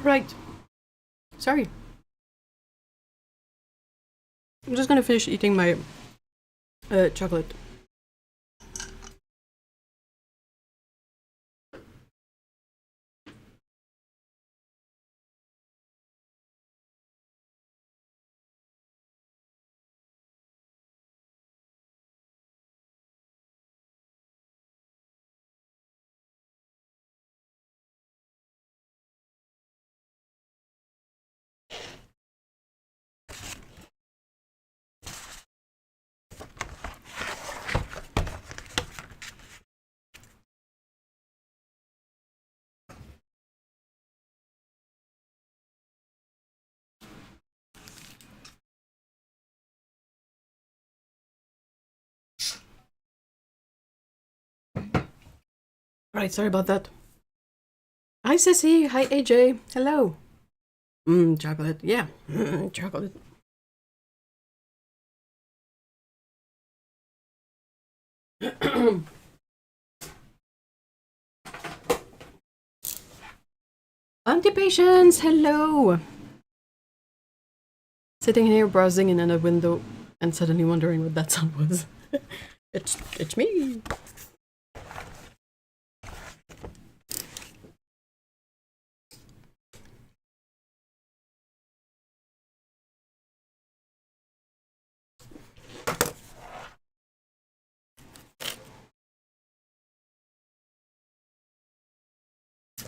Right. Sorry. I'm just gonna finish eating my chocolate. Right, sorry about that. Hi Sissy, hi AJ, hello. Chocolate, yeah, chocolate. Anti-patience, hello. Sitting here browsing in a window and suddenly wondering what that sound was. It's me.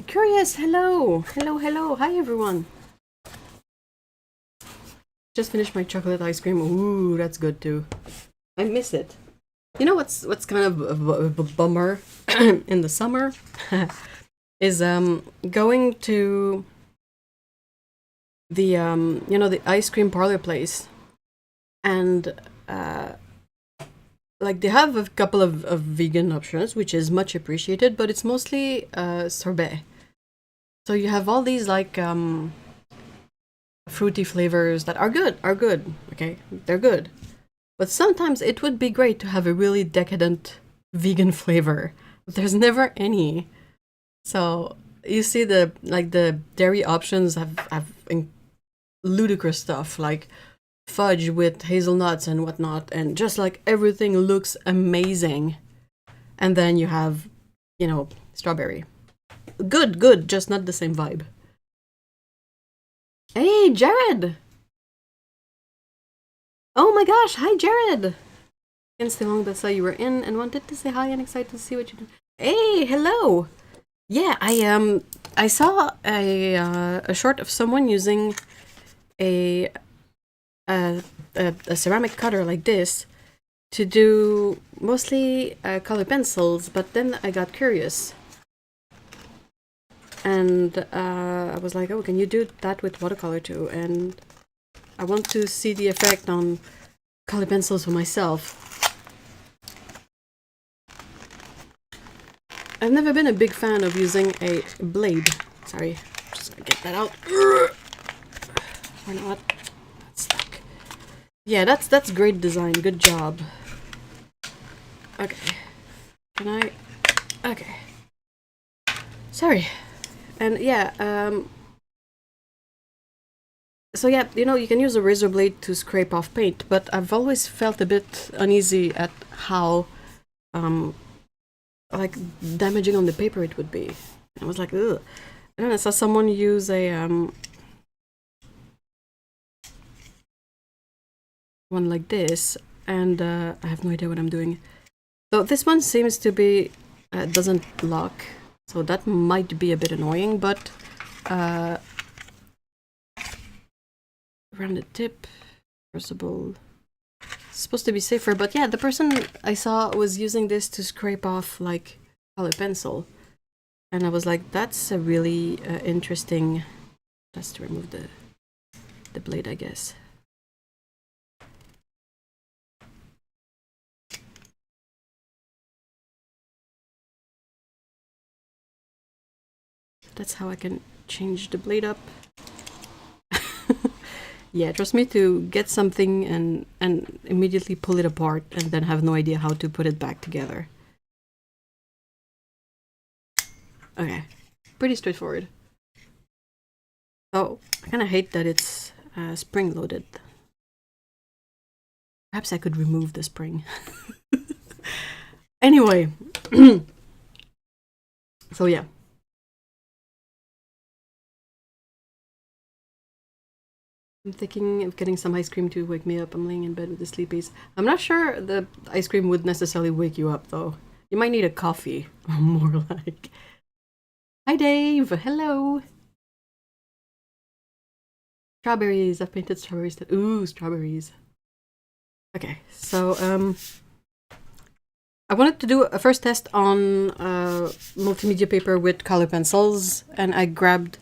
Curious, hello. Hello, hello. Hi everyone. Just finished my chocolate ice cream. Ooh, that's good too. I miss it. You know what's kind of a bummer in the summer is going to the you know, the ice cream parlor place, and like they have a couple of vegan options, which is much appreciated, but it's mostly sorbet. So you have all these like fruity flavors that are good, okay, they're good. But sometimes it would be great to have a really decadent vegan flavor. But there's never any. So you see the dairy options have ludicrous stuff like fudge with hazelnuts and whatnot, and just like everything looks amazing. And then you have, you know, strawberry. Good, just not the same vibe. Hey, Jared! Oh my gosh, hi Jared! Against the long that saw you were in and wanted to say hi and excited to see what you do. Hey, hello! Yeah, I saw a short of someone using a ceramic cutter like this to do mostly color pencils, but then I got curious. And I was like, oh, can you do that with watercolor too? And I want to see the effect on color pencils for myself. I've never been a big fan of using a blade. Sorry, just gonna get that out. Or not. That's stuck. Yeah, that's great design. Good job. Okay. Can I? Okay. Sorry. And yeah, so yeah, you know, you can use a razor blade to scrape off paint, but I've always felt a bit uneasy at how, like, damaging on the paper it would be. I was like, ugh. And then I saw someone use a, one like this, and I have no idea what I'm doing. So this one seems to be, doesn't lock, so that might be a bit annoying, but around the tip, reversible, it's supposed to be safer. But yeah, the person I saw was using this to scrape off like color pencil, and I was like, that's a really interesting. That's to remove the blade, I guess. That's how I can change the blade up. Yeah, trust me, to get something and immediately pull it apart and then have no idea how to put it back together. Okay, pretty straightforward. So I kind of hate that it's spring-loaded. Perhaps I could remove the spring. Anyway, so yeah. I'm thinking of getting some ice cream to wake me up. I'm laying in bed with the sleepies. I'm not sure the ice cream would necessarily wake you up, though. You might need a coffee, more like. Hi, Dave. Hello. Strawberries. I've painted strawberries. Ooh, strawberries. Okay, so I wanted to do a first test on multimedia paper with color pencils, and I grabbed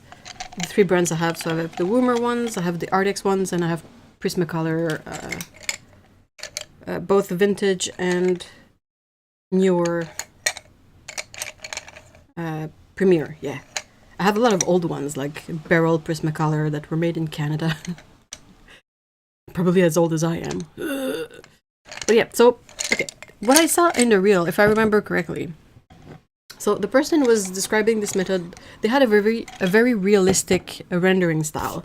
the 3 brands I have. So I have the Woomer ones, I have the Artix ones, and I have Prismacolor, both vintage and newer Premiere. Yeah, I have a lot of old ones like Barrel Prismacolor that were made in Canada. Probably as old as I am. But yeah, so okay, what I saw in the reel, if I remember correctly. So the person was describing this method. They had a very realistic rendering style,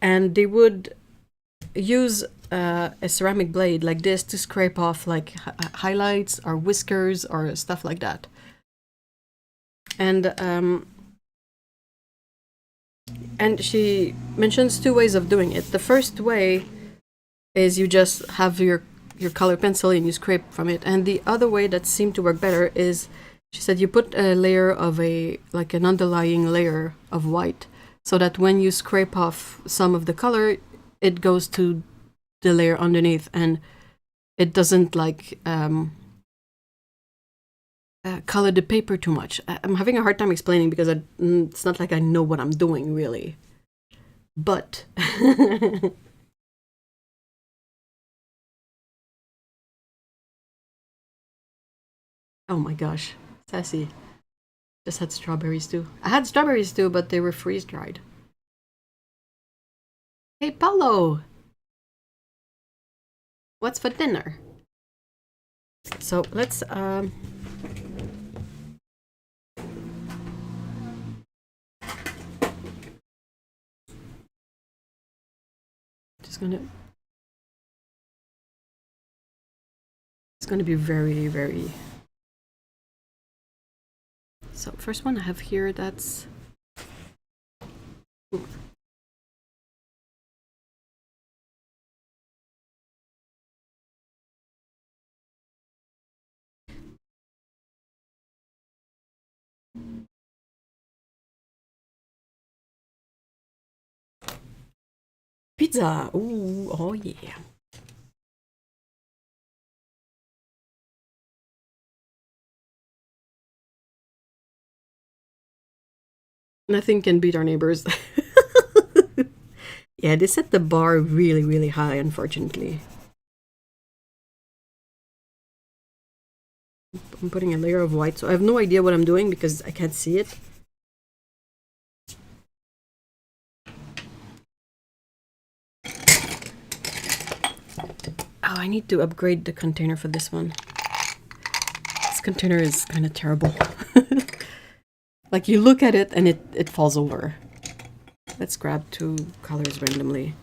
and they would use a ceramic blade like this to scrape off like highlights or whiskers or stuff like that. And she mentions 2 ways of doing it. The first way is you just have your color pencil and you scrape from it, and the other way that seemed to work better is, she said, you put a layer of like an underlying layer of white, so that when you scrape off some of the color, it goes to the layer underneath, and it doesn't like color the paper too much. I'm having a hard time explaining because it's not like I know what I'm doing really, but oh my gosh, sassy. Just had strawberries too. I had strawberries too, but they were freeze dried. Hey, Paulo! What's for dinner? So let's just gonna, it's gonna be very. So first one I have here, that's pizza. Ooh, oh yeah. Nothing can beat our neighbors. Yeah, they set the bar really high, unfortunately. I'm putting a layer of white, so I have no idea what I'm doing because I can't see it. Oh, I need to upgrade the container for this one. This container is kind of terrible. Like, you look at it and it falls over. Let's grab 2 colors randomly.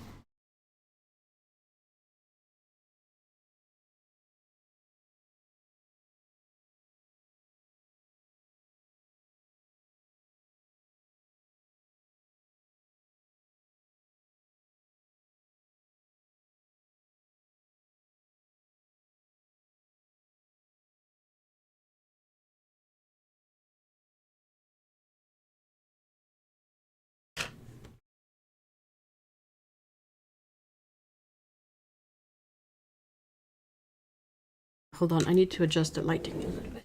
Hold on, I need to adjust the lighting a little bit.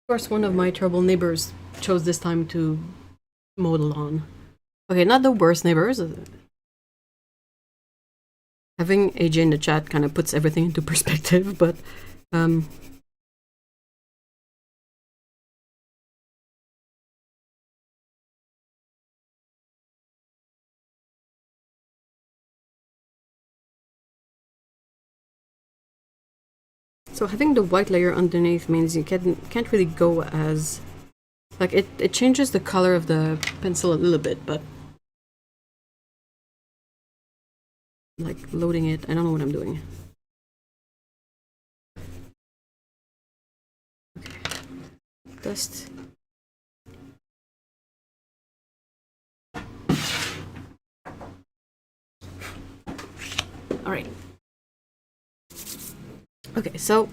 course, one of my terrible neighbors chose this time to mow the lawn. Okay, not the worst neighbors. Having AJ in the chat kind of puts everything into perspective, but so having the white layer underneath means you can't really go as... Like, it changes the color of the pencil a little bit, but... Like, loading it, I don't know what I'm doing. Okay. Dust. Alright. Okay, so...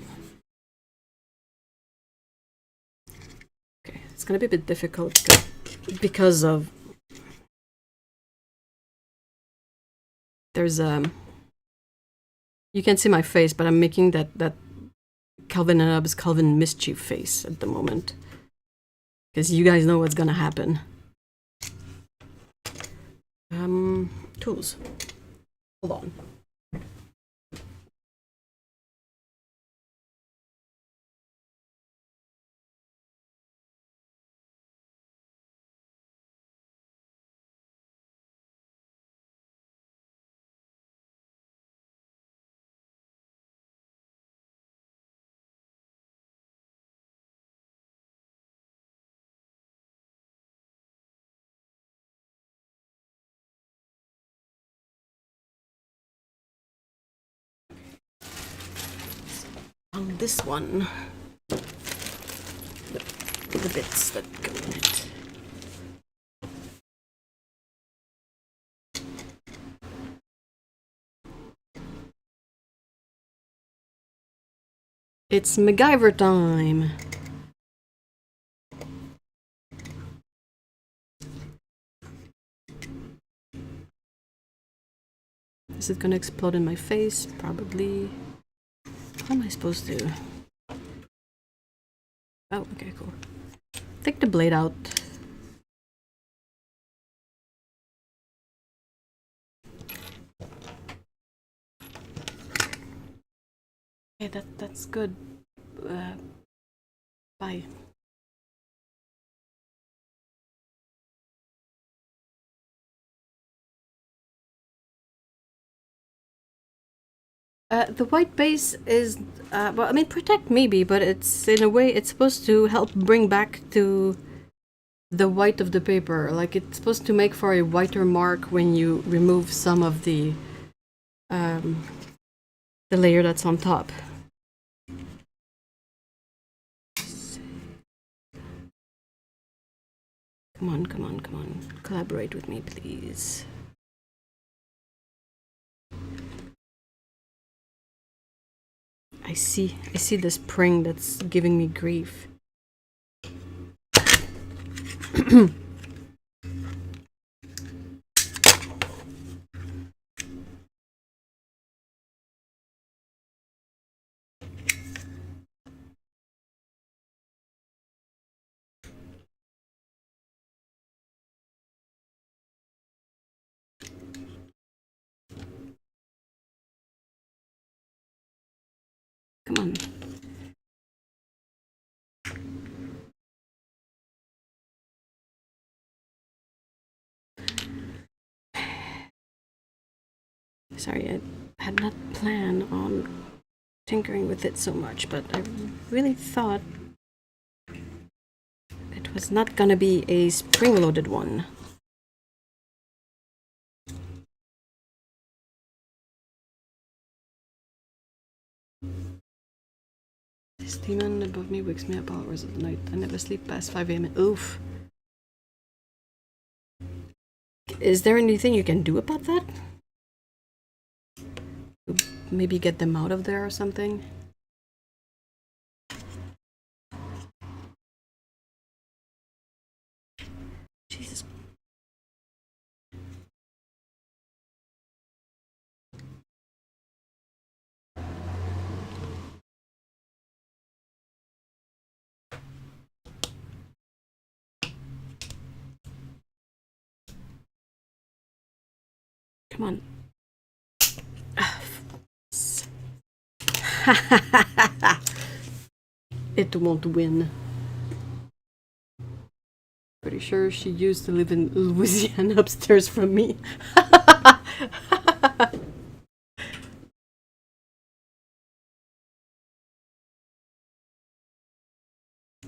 Okay, it's gonna be a bit difficult because of... There's you can see my face, but I'm making that Calvin and Hobbes Calvin mischief face at the moment. Because you guys know what's gonna happen. Tools. Hold on. On this one, the bits that go in it. It's MacGyver time! Is it gonna explode in my face? Probably. How am I supposed to? Oh, okay, cool. Take the blade out. Okay, that's good. Bye. The white base is, well, I mean, protect maybe, but it's, in a way, it's supposed to help bring back to the white of the paper. Like, it's supposed to make for a whiter mark when you remove some of the layer that's on top. Come on, come on, come on. Collaborate with me, please. I see the spring that's giving me grief. Come on. Sorry, I had not planned on tinkering with it so much, but I really thought it was not gonna be a spring-loaded one. This demon above me wakes me up all hours of the night. I never sleep past 5 AM. Oof. Is there anything you can do about that? Maybe get them out of there or something? Jesus. Come on. It won't win. Pretty sure she used to live in Louisiana upstairs from me.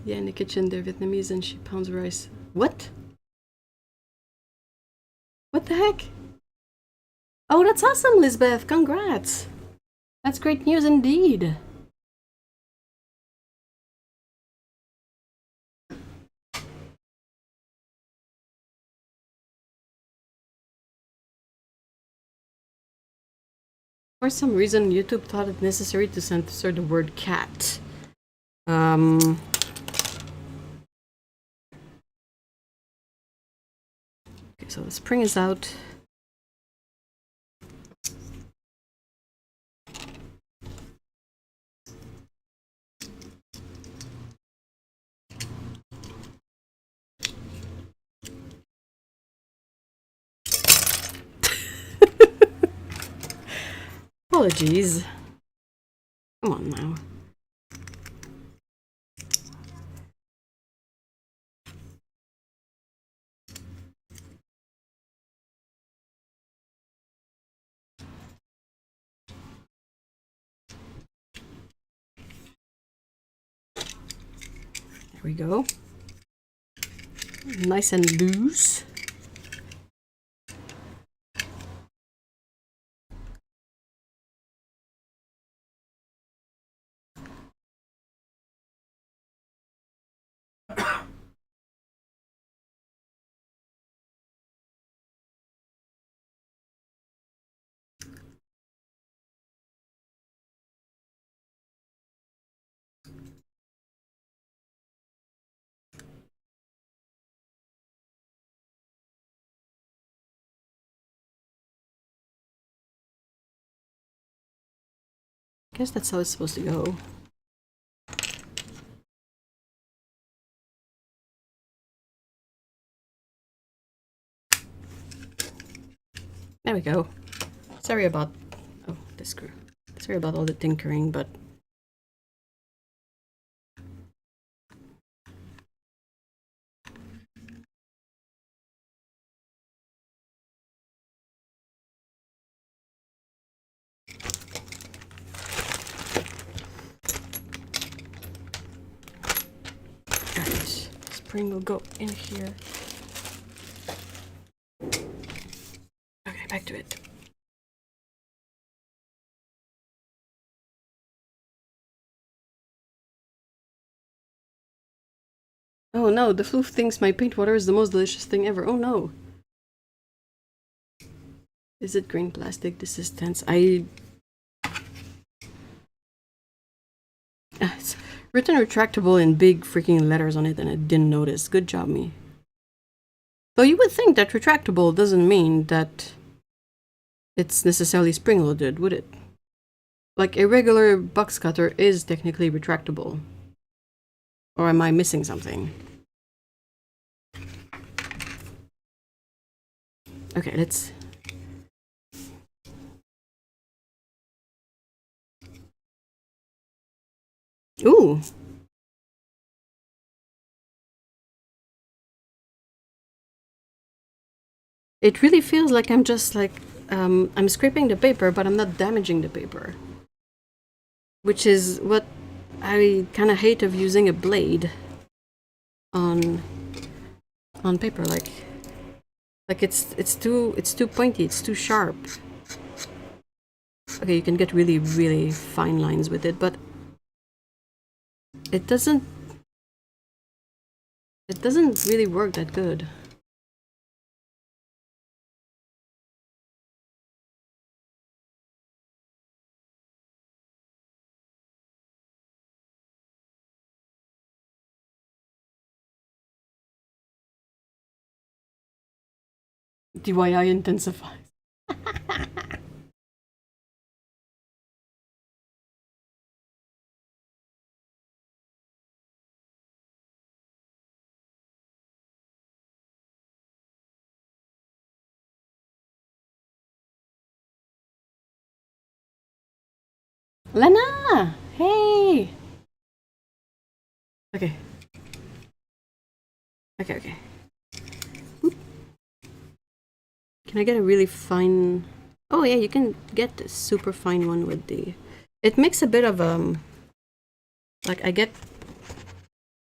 Yeah, in the kitchen they're Vietnamese and she pounds rice. What? What the heck? Oh, that's awesome, Lisbeth. Congrats. That's great news indeed. For some reason, YouTube thought it necessary to censor the word cat. Okay, so the spring is out. Apologies. Come on now. There we go. Nice and loose. Guess that's how it's supposed to go. There we go. Sorry about this screw. Sorry about all the tinkering, but right. Spring will go in here. Okay, back to it. Oh no, the floof thinks my paint water is the most delicious thing ever. Oh no. Is it green plastic? This is tense. It's written retractable in big freaking letters on it and I didn't notice. Good job, me. Though you would think that retractable doesn't mean that it's necessarily spring-loaded, would it? Like a regular box cutter is technically retractable. Or am I missing something? Okay, let's... Ooh! It really feels like I'm just like... I'm scraping the paper, but I'm not damaging the paper. Which is what I kind of hate of using a blade on paper. Like it's too pointy, it's too sharp. Okay, you can get really, really fine lines with it, but it doesn't really work that good. DIY intensifies. Lena! Hey! Okay. Okay. Oop. Can I get a really fine... Oh yeah, you can get a super fine one with the... It makes a bit of like I get...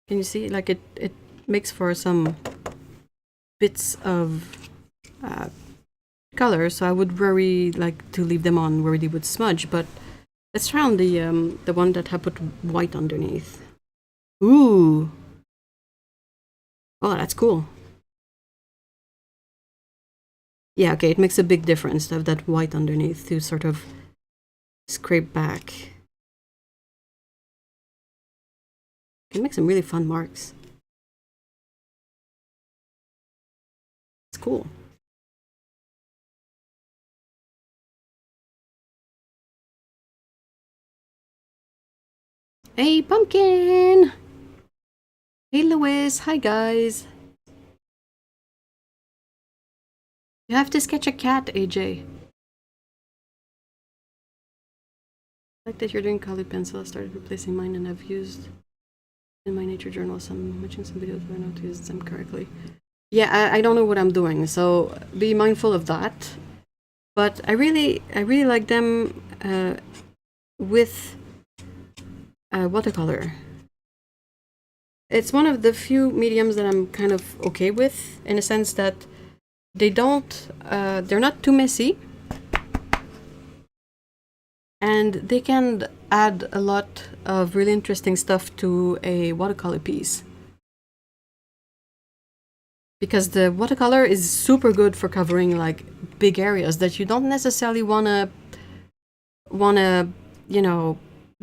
Can you see? Like it makes for some bits of color, so I would worry like to leave them on where they would smudge, but let's try on the one that I put white underneath. Ooh! Oh, that's cool. Yeah, okay, it makes a big difference to have that white underneath to sort of scrape back. It makes some really fun marks. It's cool. Hey, Pumpkin! Hey, Louis! Hi, guys! You have to sketch a cat, AJ. I like that you're doing colored pencil. I started replacing mine and I've used in my nature journal some watching some videos where I know to use them correctly. Yeah, I don't know what I'm doing, so be mindful of that. But I really like them with watercolor. It's one of the few mediums that I'm kind of okay with, in a sense that they don't, they're not too messy, and they can add a lot of really interesting stuff to a watercolor piece. Because the watercolor is super good for covering like big areas that you don't necessarily wanna, you know,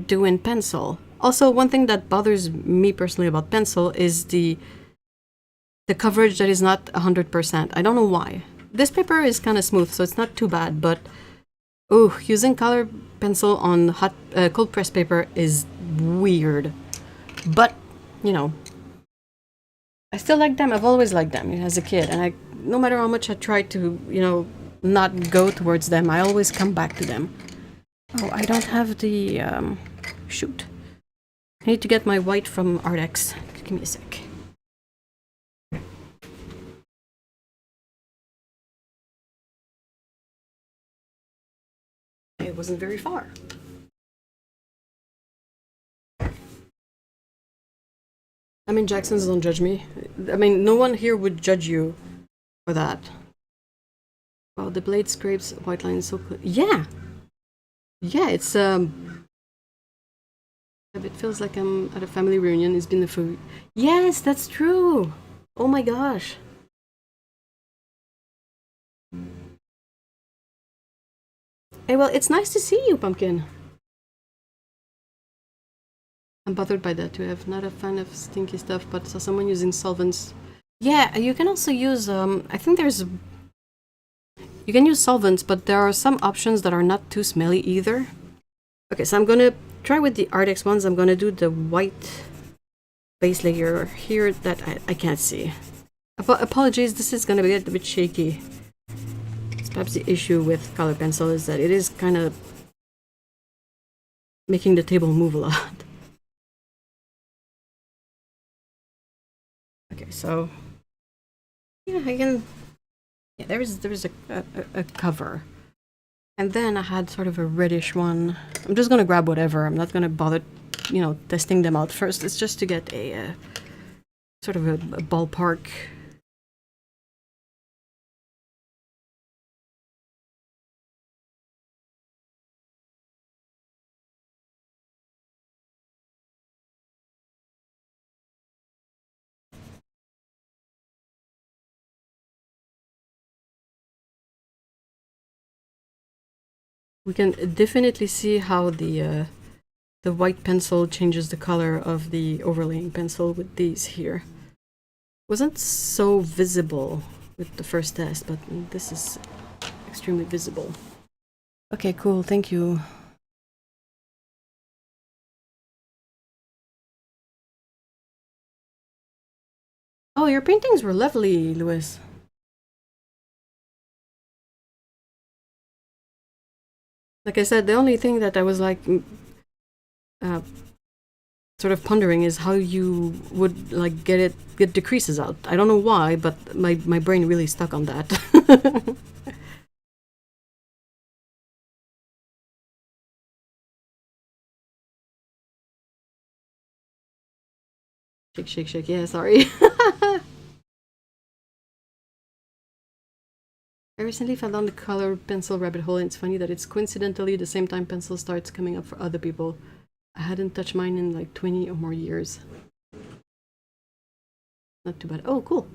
do in pencil. Also, one thing that bothers me personally about pencil is the coverage that is not 100%. I don't know why. This paper is kind of smooth, so it's not too bad, but oh, using color pencil on hot cold press paper is weird. But, you know, I still like them. I've always liked them as a kid, and no matter how much I try to, you know, not go towards them, I always come back to them. Oh, I don't have the, shoot. I need to get my white from Artex. Give me a sec. It wasn't very far. I mean, Jacksons don't judge me. I mean, no one here would judge you for that. Wow, the blade scrapes white lines so clear. Yeah! Yeah, it's, it feels like I'm at a family reunion. It's been a few... Yes, that's true! Oh my gosh. Hey, well, it's nice to see you, Pumpkin. I'm bothered by that too. I'm not a fan of stinky stuff, but saw someone using solvents. Yeah, you can also use, I think there's... You can use solvents, but there are some options that are not too smelly either. Okay, so I'm gonna try with the Artex ones. I'm gonna do the white base layer here that I can't see. Apologies, this is gonna be a bit shaky. It's perhaps the issue with color pencil is that it is kind of making the table move a lot. Okay, so yeah, I can. Yeah, there's a cover, and then I had sort of a reddish one. I'm just gonna grab whatever. I'm not gonna bother, you know, testing them out first. It's just to get a sort of a ballpark. We can definitely see how the white pencil changes the color of the overlaying pencil with these here. Wasn't so visible with the first test, but this is extremely visible. Okay, cool, thank you. Oh, your paintings were lovely, Louis. Like I said, the only thing that I was like, sort of pondering is how you would like get the creases out. I don't know why, but my brain really stuck on that. Shake, shake, shake. Yeah, sorry. I recently found on the color pencil rabbit hole, and it's funny that it's coincidentally the same time pencil starts coming up for other people. I hadn't touched mine in like 20 or more years. Not too bad. Oh, cool.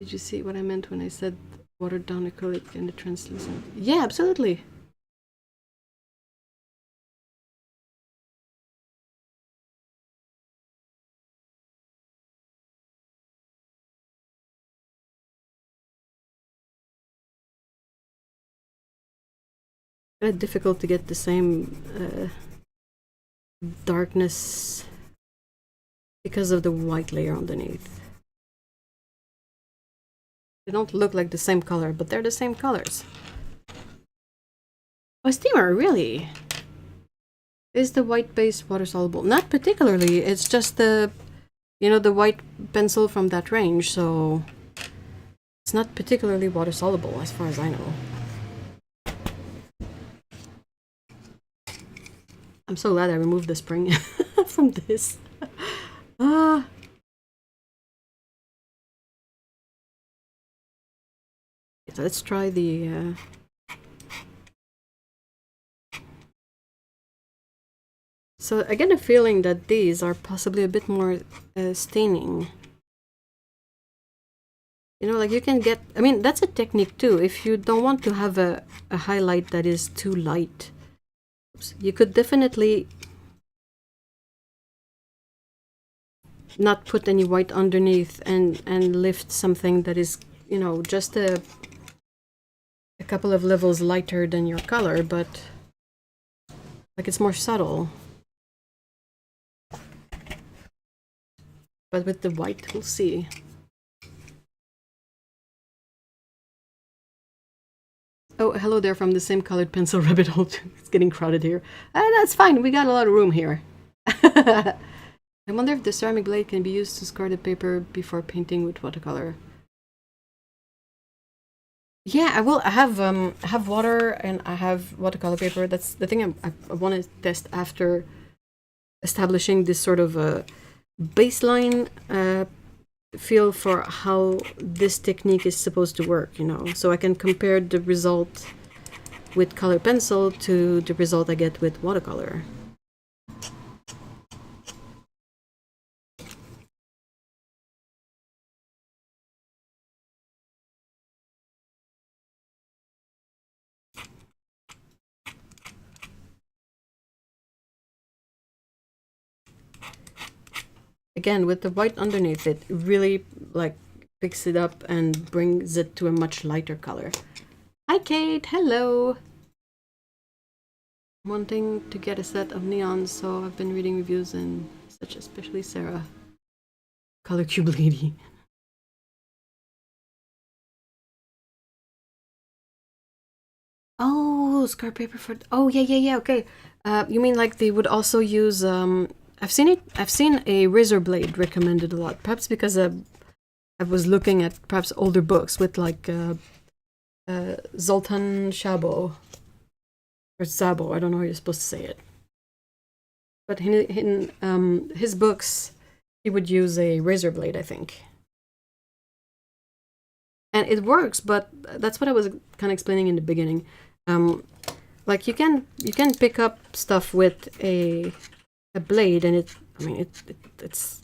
Did you see what I meant when I said watered down acrylic and the translucent? Yeah, absolutely. It's difficult to get the same darkness because of the white layer underneath. They don't look like the same color, but they're the same colors. Oh, steamer, really? Is the white base water soluble? Not particularly. It's just the, you know, the white pencil from that range, so it's not particularly water soluble as far as I know. I'm so glad I removed the spring from this. So let's try the so I get a feeling that these are possibly a bit more staining. You know, like you can get, I mean, that's a technique too. If you don't want to have a highlight that is too light, you could definitely not put any white underneath and lift something that is, you know, just a couple of levels lighter than your color, but like it's more subtle. But with the white, we'll see. Oh, hello there from the same colored pencil rabbit hole. It's getting crowded here. That's fine, we got a lot of room here. I wonder if the ceramic blade can be used to scar the paper before painting with watercolor. Yeah, I will. I have water and I have watercolor paper. That's the thing I want to test after establishing this sort of a baseline feel for how this technique is supposed to work, you know, so I can compare the result with color pencil to the result I get with watercolor. Again, with the white underneath, it really like picks it up and brings it to a much lighter color. Hi Kate, hello! Wanting to get a set of neons, so I've been reading reviews and such, especially Sarah. Color Cube Lady. Oh, scar paper for... Oh, yeah, okay. You mean like they would also use... I've seen a razor blade recommended a lot. Perhaps because I was looking at perhaps older books with like Zoltan Szabo. Or Szabo, I don't know how you're supposed to say it. But in his books, he would use a razor blade, I think. And it works, but that's what I was kind of explaining in the beginning. Like you can pick up stuff with a blade, and it's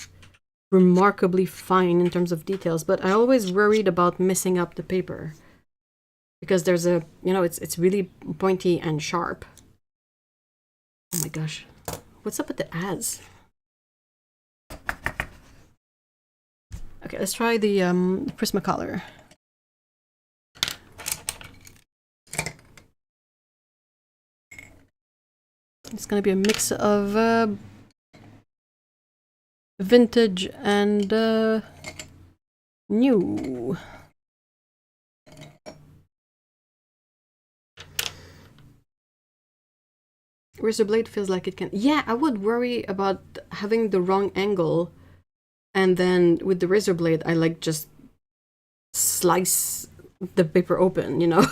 remarkably fine in terms of details. But I always worried about messing up the paper because there's a, you know, it's really pointy and sharp. Oh my gosh, what's up with the ads? Okay, let's try the Prismacolor. It's gonna be a mix of vintage and new. Razor blade feels like it can... Yeah, I would worry about having the wrong angle, and then with the razor blade, I like just slice the paper open, you know?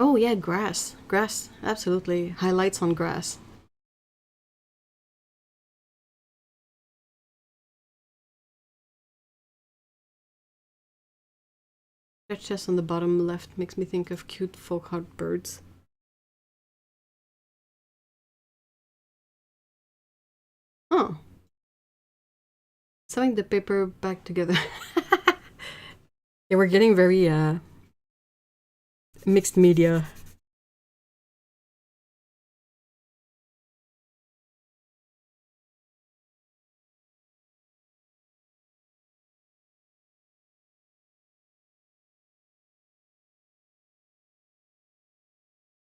Oh yeah, grass. Grass, absolutely. Highlights on grass. That chest on the bottom left makes me think of cute folk art birds. Oh. Sewing the paper back together. Yeah, we're getting very mixed media.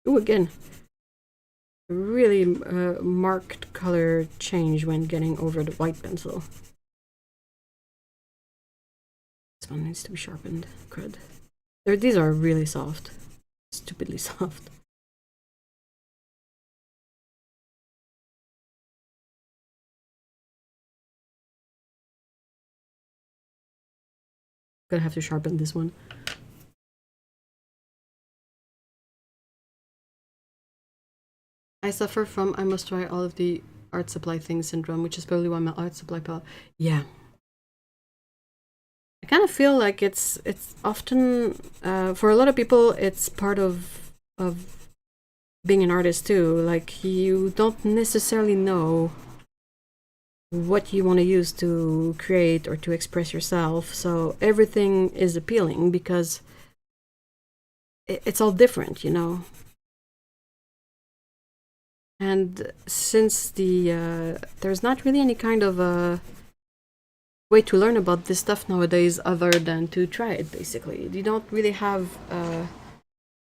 Ooh, again, really marked color change when getting over the white pencil. This one needs to be sharpened. Crud. These are really soft. Stupidly soft. Gonna have to sharpen this one. I suffer from I must try all of the art supply things syndrome, which is probably why my art supply palette. Yeah. I kind of feel like it's often for a lot of people it's part of being an artist too. Like you don't necessarily know what you want to use to create or to express yourself, so everything is appealing because it's all different, you know. And since there's not really any kind of a way to learn about this stuff nowadays other than to try it, basically. You don't really have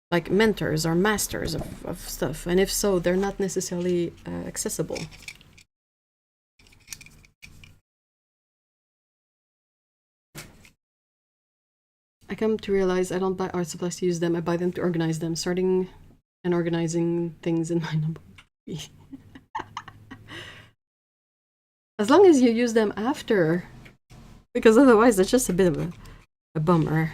like mentors or masters of stuff, and if so, they're not necessarily accessible. I come to realize I don't buy art supplies to use them, I buy them to organize them, sorting and organizing things in my number. As long as you use them after, because otherwise it's just a bit of a bummer.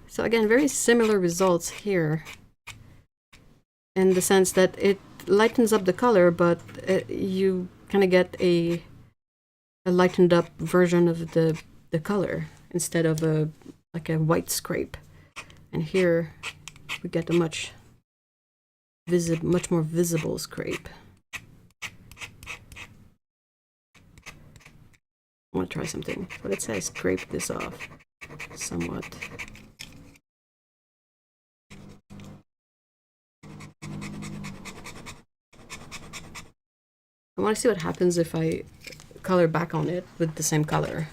So again, very similar results here in the sense that it lightens up the color, but you kind of get a lightened up version of the color instead of like a white scrape. And here we get a much more visible scrape. I want to try something, but let's say I scrape this off somewhat. I want to see what happens if I color back on it with the same color.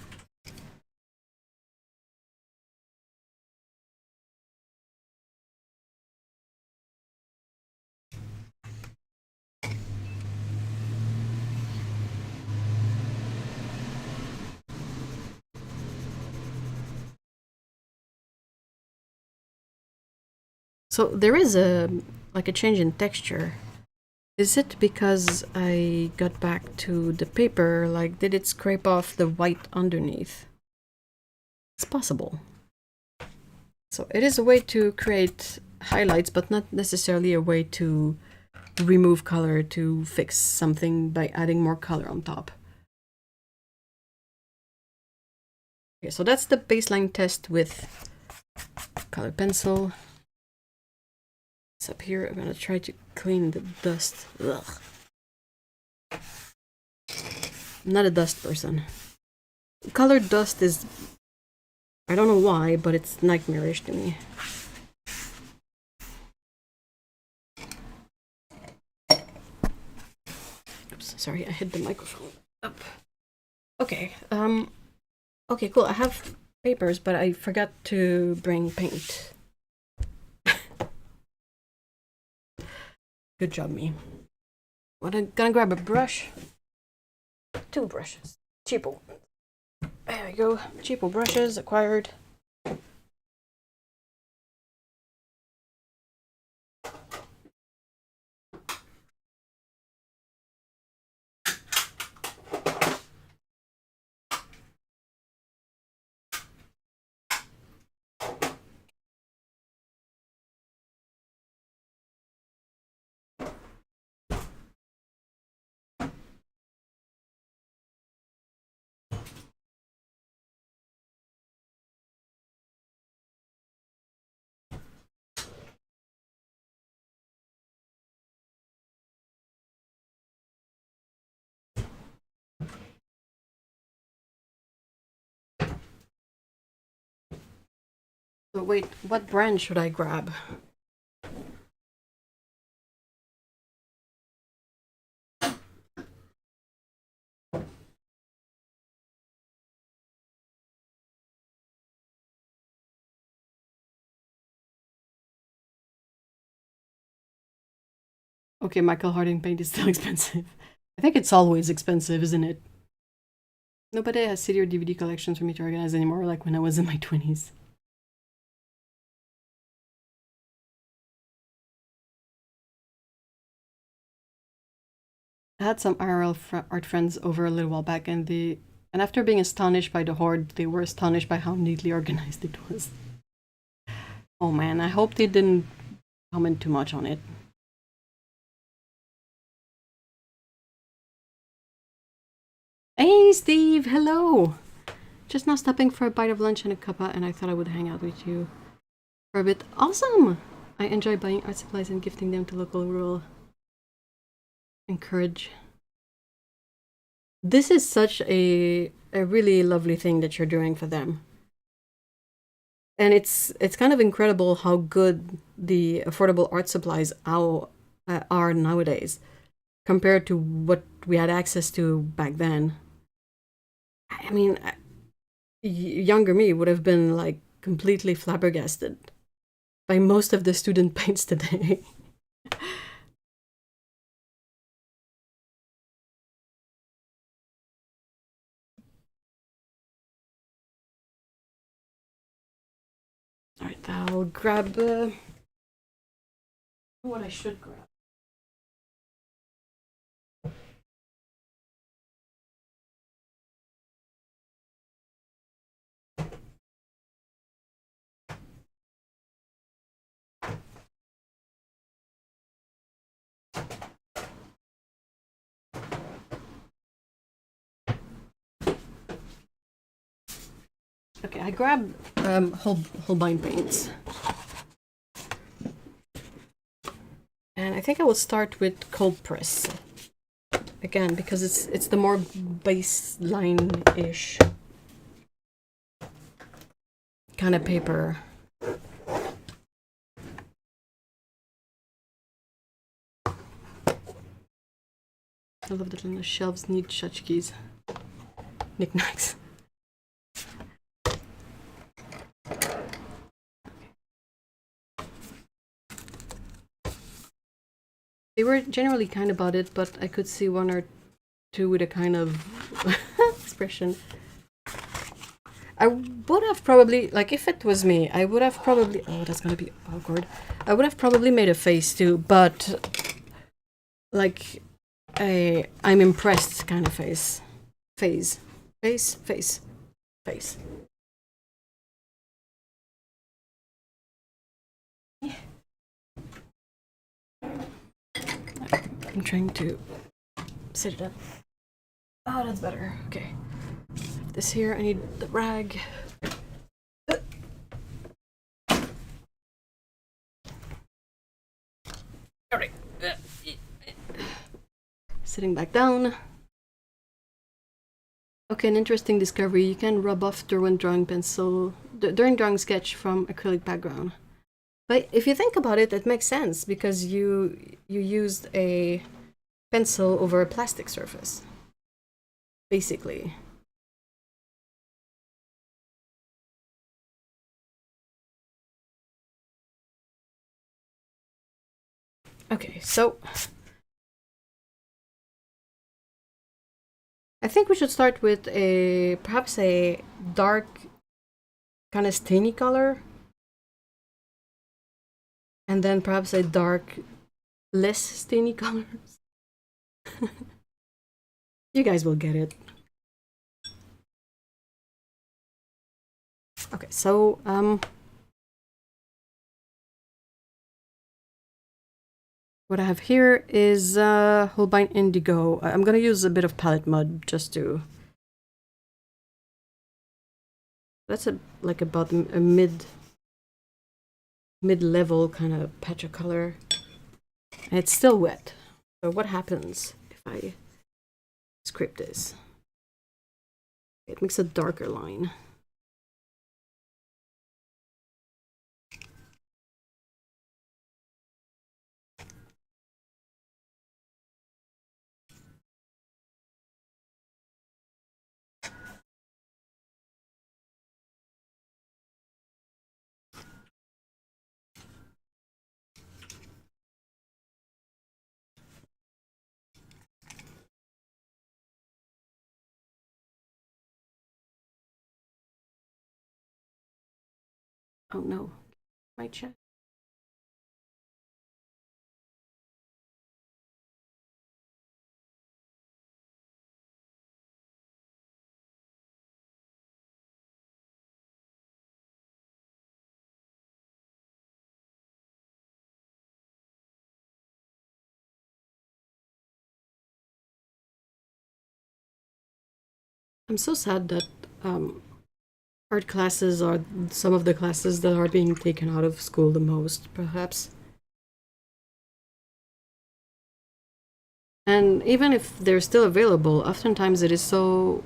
So there is like a change in texture. Is it because I got back to the paper? Like, did it scrape off the white underneath? It's possible. So it is a way to create highlights, but not necessarily a way to remove color to fix something by adding more color on top. Okay, so that's the baseline test with color pencil. It's up here. I'm gonna try to clean the dust. Ugh. I'm not a dust person. Colored dust is, I don't know why, but it's nightmarish to me. Oops, sorry, I hit the microphone up. Okay, Okay, cool. I have papers, but I forgot to bring paint. Good job, me. I'm gonna grab a brush. 2 brushes. Cheapo. There we go. Cheapo brushes acquired. But wait, what brand should I grab? Okay, Michael Harding paint is still expensive. I think it's always expensive, isn't it? Nobody has CD or DVD collections for me to organize anymore, like when I was in my 20s. I had some IRL art friends over a little while back, and after being astonished by the hoard, they were astonished by how neatly organized it was. Oh man, I hope they didn't comment too much on it. Hey Steve, hello! Just now stopping for a bite of lunch and a cuppa, and I thought I would hang out with you for a bit. Awesome! I enjoy buying art supplies and gifting them to local rural. Encourage. This is such a really lovely thing that you're doing for them. And it's kind of incredible how good the affordable art supplies are nowadays compared to what we had access to back then. I mean, younger me would have been like completely flabbergasted by most of the student paints today. Alright, I'll grab what I should grab. Okay, I grab Holbein paints. And I think I will start with cold press. Again, because it's the more baseline-ish kind of paper. I love that the shelves need tchotchkes. Knickknacks. They were generally kind about it, but I could see 1 or 2 with a kind of expression. I would have probably, like, if it was me, I would have probably, oh, that's gonna be awkward. I would have probably made a face too, but like I'm impressed kind of face. Face. Yeah. I'm trying to set it up. Oh, that's better. Okay. This here, I need the rag. Alright. Sitting back down. Okay, an interesting discovery. You can rub off during drawing sketch from acrylic background. But if you think about it, it makes sense because you used a pencil over a plastic surface, basically. Okay, so I think we should start with perhaps a dark, kind of stainy color, and then perhaps a dark, less stainy color. You guys will get it. Okay, so what I have here is Holbein Indigo. I'm gonna use a bit of palette mud just to. That's like about a mid-level kind of patch of color, and it's still wet. So what happens if I scrape this? It makes a darker line. Oh no, my chat. I'm so sad that art classes are some of the classes that are being taken out of school the most, perhaps. And even if they're still available, oftentimes it is so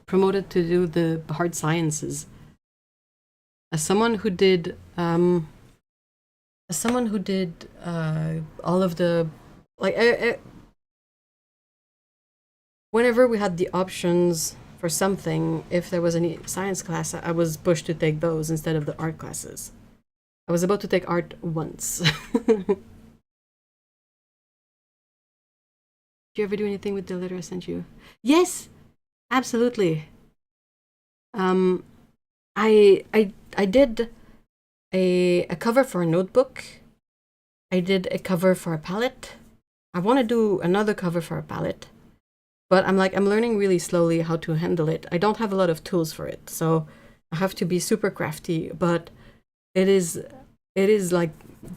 promoted to do the hard sciences. As someone who did, all of the, like, whenever we had the options for something, if there was any science class, I was pushed to take those instead of the art classes. I was about to take art once. Do you ever do anything with the letter I sent you? Yes, absolutely. Um, I did a cover for a notebook. I did a cover for a palette. I want to do another cover for a palette, but I'm learning really slowly how to handle it. I don't have a lot of tools for it, so I have to be super crafty. But it is like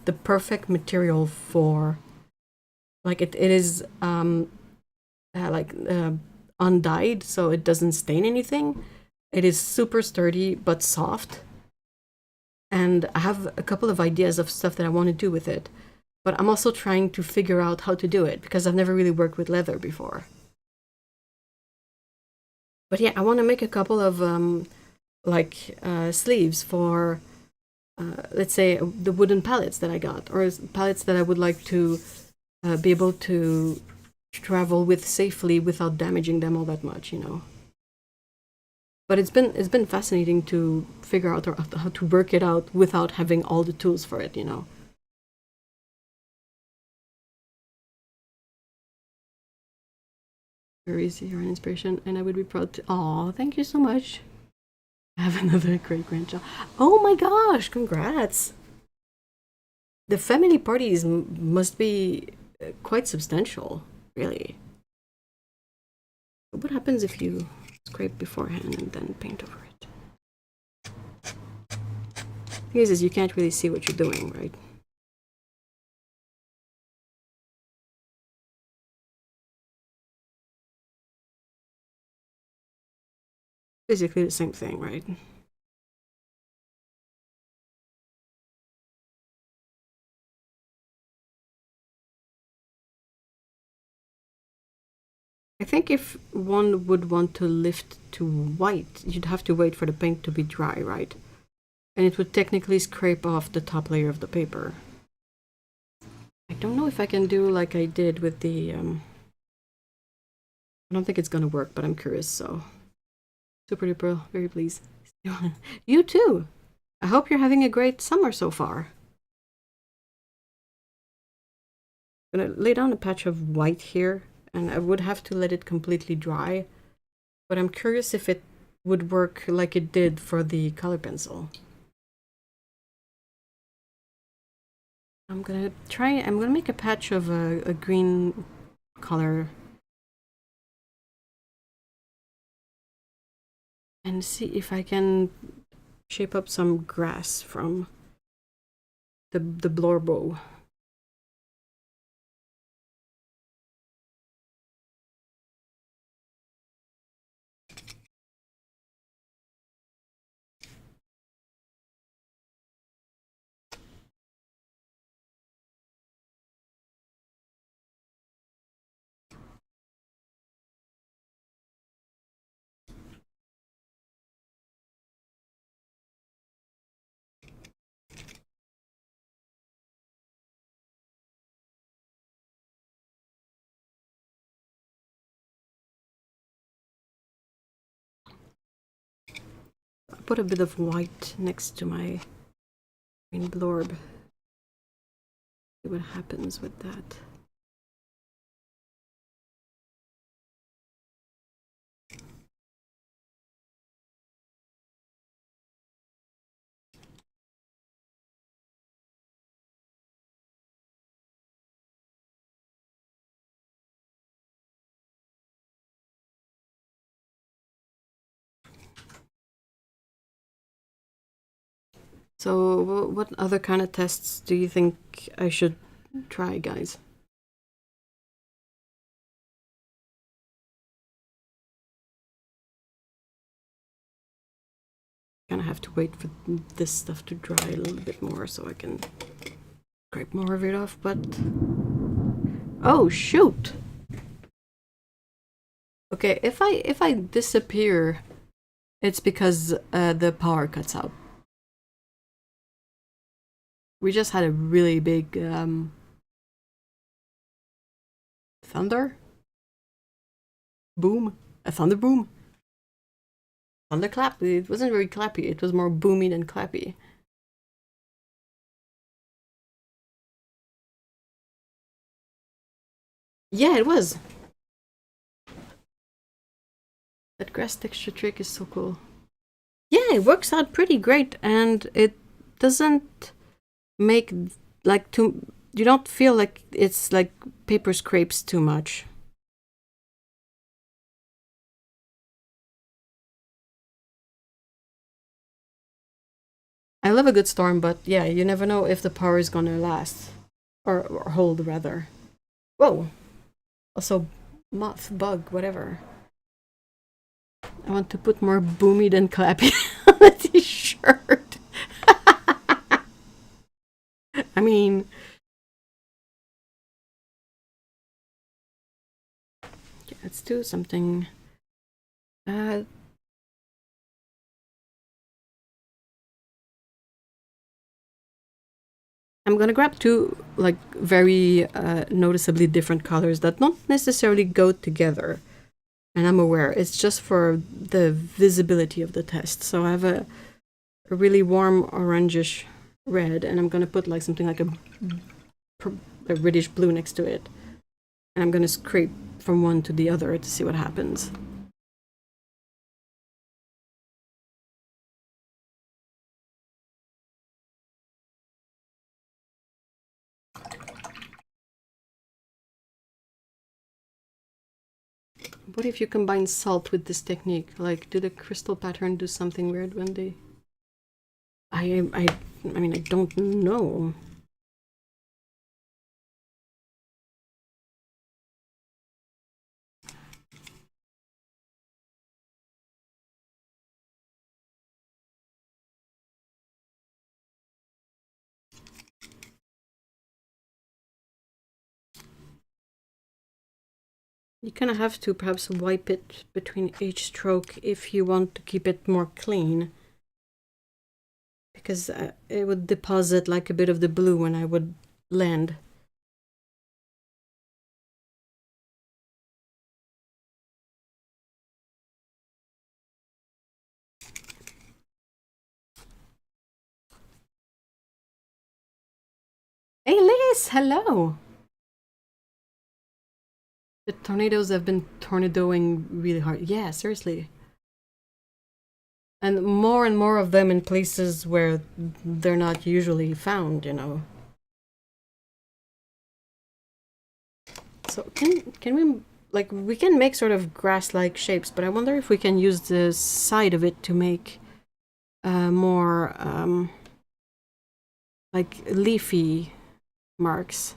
the perfect material for, like, it is undyed, so it doesn't stain anything. It is super sturdy but soft, and I have a couple of ideas of stuff that I want to do with it. But I'm also trying to figure out how to do it because I've never really worked with leather before. But yeah, I want to make a couple of sleeves for, let's say, the wooden pallets that I got, or pallets that I would like to be able to travel with safely without damaging them all that much, you know. But it's been fascinating to figure out how to work it out without having all the tools for it, you know. Very easy, you're an inspiration, and I would be proud to. Aw, thank you so much. I have another great grandchild. Oh my gosh, congrats! The family parties must be quite substantial, really. What happens if you scrape beforehand and then paint over it? The thing is you can't really see what you're doing, right? Basically the same thing, right? I think if one would want to lift to white, you'd have to wait for the paint to be dry, right? And it would technically scrape off the top layer of the paper. I don't know if I can do like I did with the... I don't think it's gonna work, but I'm curious, so... Super duper, very pleased. You too! I hope you're having a great summer so far. gonna lay down a patch of white here, and I would have to let it completely dry. But I'm curious if it would work like it did for the color pencil. I'm gonna make a patch of a green color and see if I can shape up some grass from the blorbo. I put a bit of white next to my green blorb. See what happens with that. So what other kind of tests do you think I should try, guys? Gonna have to wait for this stuff to dry a little bit more so I can scrape more of it off, but... Oh, shoot! Okay, if I disappear, it's because the power cuts out. We just had a really big thunder boom, a thunder boom, thunderclap. It wasn't very clappy. It was more boomy than clappy. Yeah, it was. That grass texture trick is so cool. Yeah, it works out pretty great, and it doesn't make like too. You don't feel like it's like paper scrapes too much. I love a good storm, but yeah, you never know if the power is gonna last or hold rather. Whoa! Also, moth, bug, whatever. I want to put more boomy than clappy on the t-shirt. I mean, yeah, let's do something. I'm gonna grab two like very noticeably different colors that don't necessarily go together. And I'm aware it's just for the visibility of the test. So I have a really warm orangish red, and I'm gonna put like something like a reddish blue next to it. And I'm gonna scrape from one to the other to see what happens. What if you combine salt with this technique? Like, do the crystal pattern do something weird when they... I mean, I don't know. You kind of have to perhaps wipe it between each stroke if you want to keep it more clean. Because it would deposit like a bit of the blue when I would land. Hey Liz, hello! The tornadoes have been tornadoing really hard. Yeah, seriously. And more of them in places where they're not usually found, you know. So can we, like, we can make sort of grass-like shapes, but I wonder if we can use the side of it to make more like leafy marks.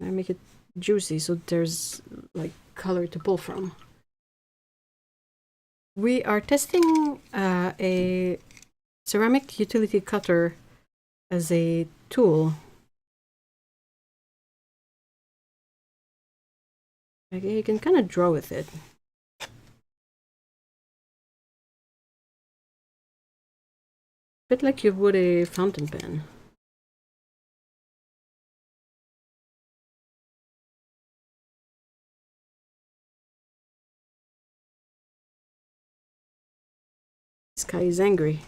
I make it juicy so there's like color to pull from. We are testing a ceramic utility cutter as a tool. Okay, you can kind of draw with it. Bit like you would a fountain pen. This guy is angry.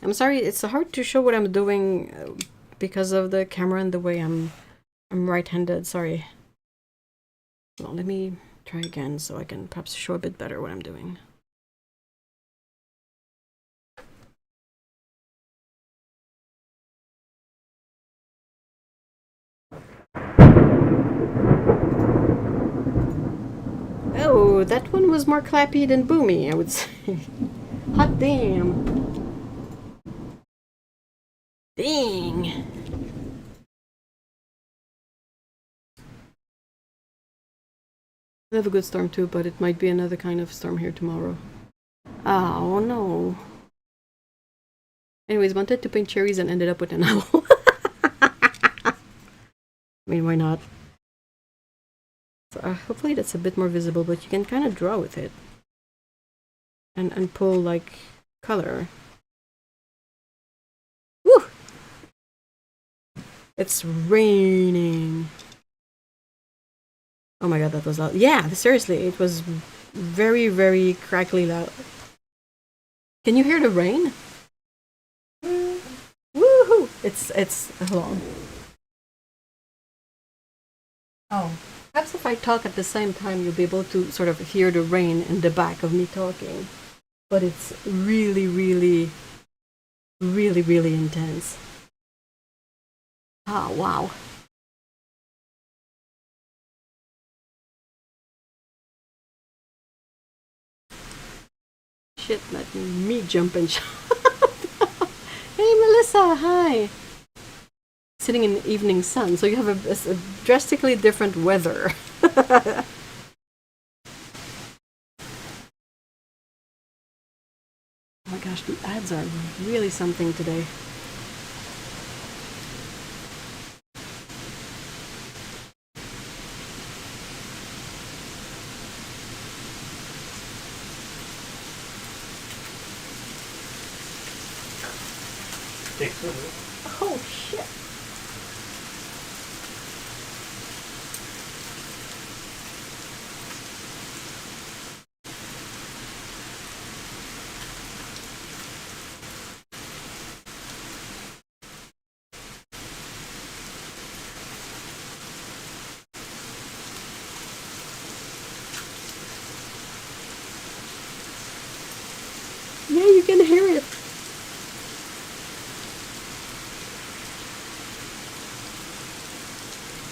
I'm sorry, it's hard to show what I'm doing because of the camera and the way I'm right-handed. Sorry. Well, let me try again so I can perhaps show a bit better what I'm doing. Oh, that one was more clappy than boomy, I would say. Hot damn. Dang. I have a good storm too, but it might be another kind of storm here tomorrow. Oh no. Anyways, wanted to paint cherries and ended up with an owl. I mean, why not? So, hopefully that's a bit more visible, but you can kind of draw with it. And pull, like, color. Woo! It's raining. Oh my god, that was loud. Yeah, seriously, it was very, very crackly loud. Can you hear the rain? Woohoo! It's, hold on. Oh. Perhaps if I talk at the same time, you'll be able to sort of hear the rain in the back of me talking. But it's really, really, really, really intense. Ah, wow. Shit, let me jump and shout. Hey, Melissa, hi. Sitting in the evening sun, so you have a drastically different weather. Oh my gosh, the ads are really something today. Oh shit. Yeah, you can hear it.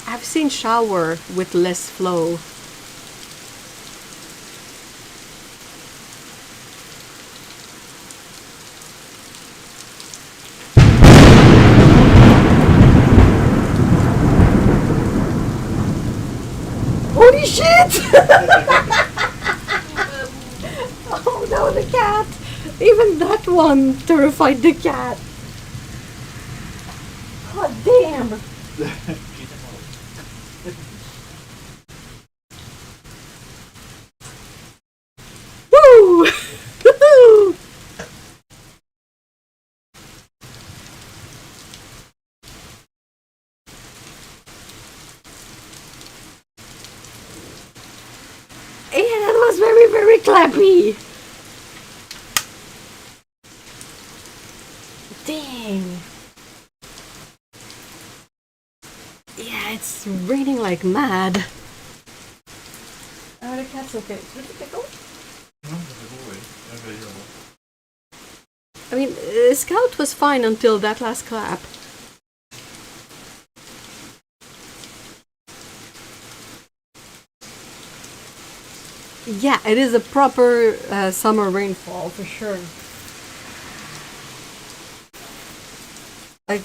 I've seen shower with less flow. Holy shit! Oh no, the cat! Even that one terrified the cat. God damn! Woo! happy! Dang! Yeah, it's raining like mad. Oh, the cat's okay. Did you pickle? I mean, Scout was fine until that last clap. Yeah, it is a proper summer rainfall for sure. Like,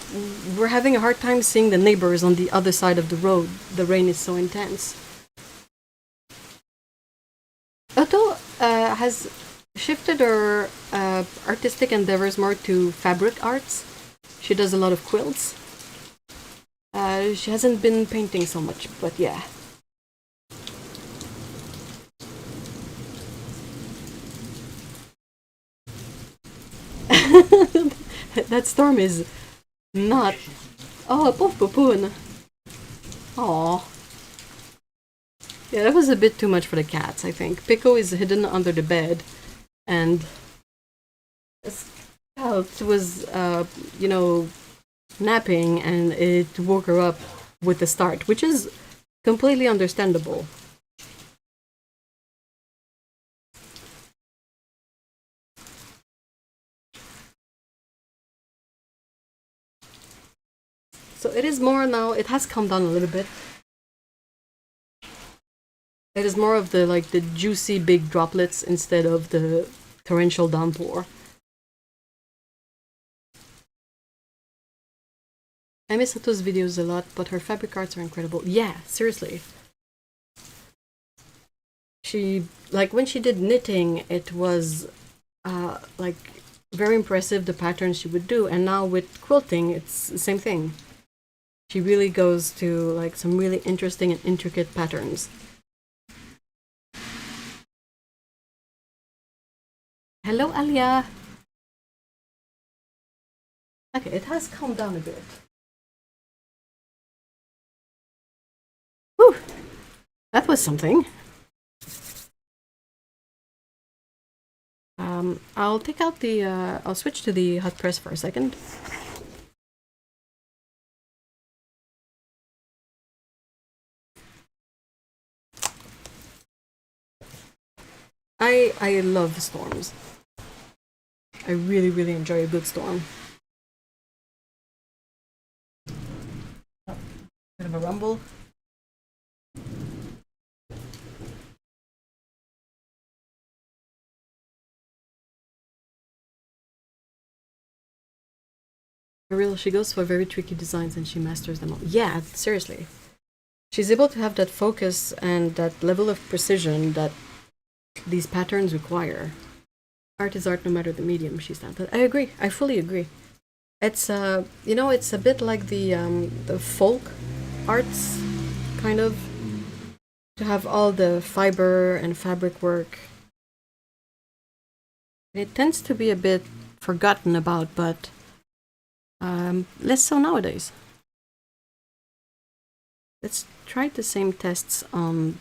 we're having a hard time seeing the neighbors on the other side of the road. The rain is so intense. Otto has shifted her artistic endeavors more to fabric arts. She does a lot of quilts. She hasn't been painting so much, but yeah. That storm is not. Oh, Puff Pupoon. Aw. Yeah, that was a bit too much for the cats, I think. Pico is hidden under the bed, and Scout was, napping, and it woke her up with the start, which is completely understandable. So it is more now, it has calmed down a little bit. It is more of the juicy big droplets instead of the torrential downpour. I miss Sato's videos a lot, but her fabric arts are incredible. Yeah, seriously. She, like, when she did knitting, it was, very impressive the patterns she would do, and now with quilting, it's the same thing. She really goes to, like, some really interesting and intricate patterns. Hello, Alia! Okay, it has calmed down a bit. Whew! That was something. I'll take out the, I'll switch to the hot press for a second. I love storms. I really, really enjoy a good storm. Oh, bit of a rumble. For real, she goes for very tricky designs and she masters them all. Yeah, seriously. She's able to have that focus and that level of precision that these patterns require. Art is art no matter the medium, she's talented. I agree. I fully agree. It's it's a bit like the folk arts, kind of, to have all the fiber and fabric work. It tends to be a bit forgotten about, but less so nowadays. Let's try the same tests on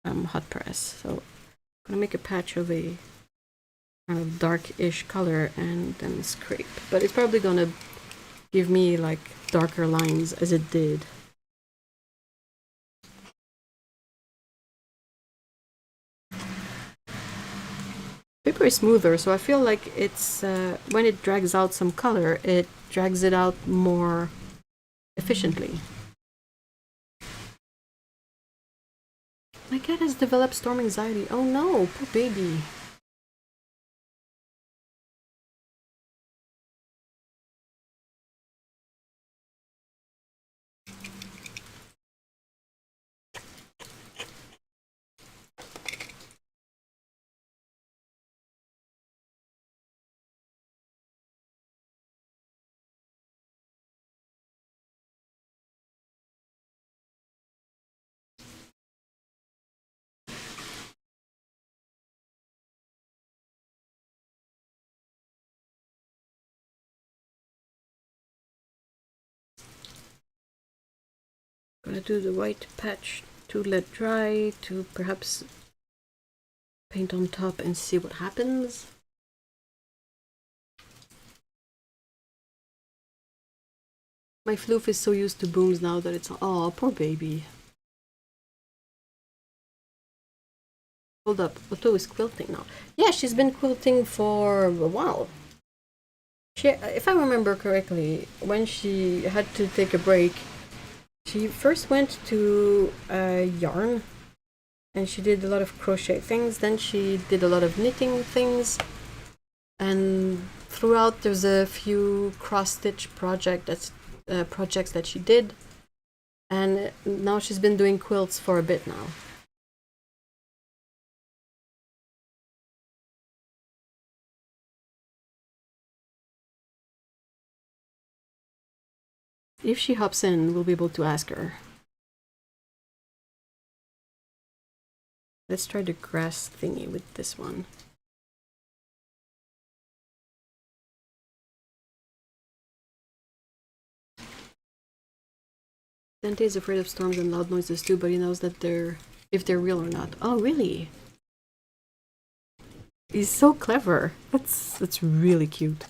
hot press. So I'm gonna make a patch of a kind of dark-ish color and then scrape. But it's probably gonna give me like darker lines as it did. Paper is smoother, so I feel like it's when it drags out some color, it drags it out more efficiently. My cat has developed storm anxiety. Oh no, poor baby. Gonna do the white patch to let dry to perhaps paint on top and see what happens. My floof is so used to booms now that it's... Oh, poor baby. Hold up, Otto is quilting now. Yeah, she's been quilting for a while. She, if I remember correctly, when she had to take a break, she first went to yarn, and she did a lot of crochet things. Then she did a lot of knitting things, and throughout there's a few cross-stitch projects that she did, and now she's been doing quilts for a bit now. If she hops in, we'll be able to ask her. Let's try the grass thingy with this one. Dante is afraid of storms and loud noises too, but he knows that if they're real or not. Oh, really? He's so clever. That's really cute.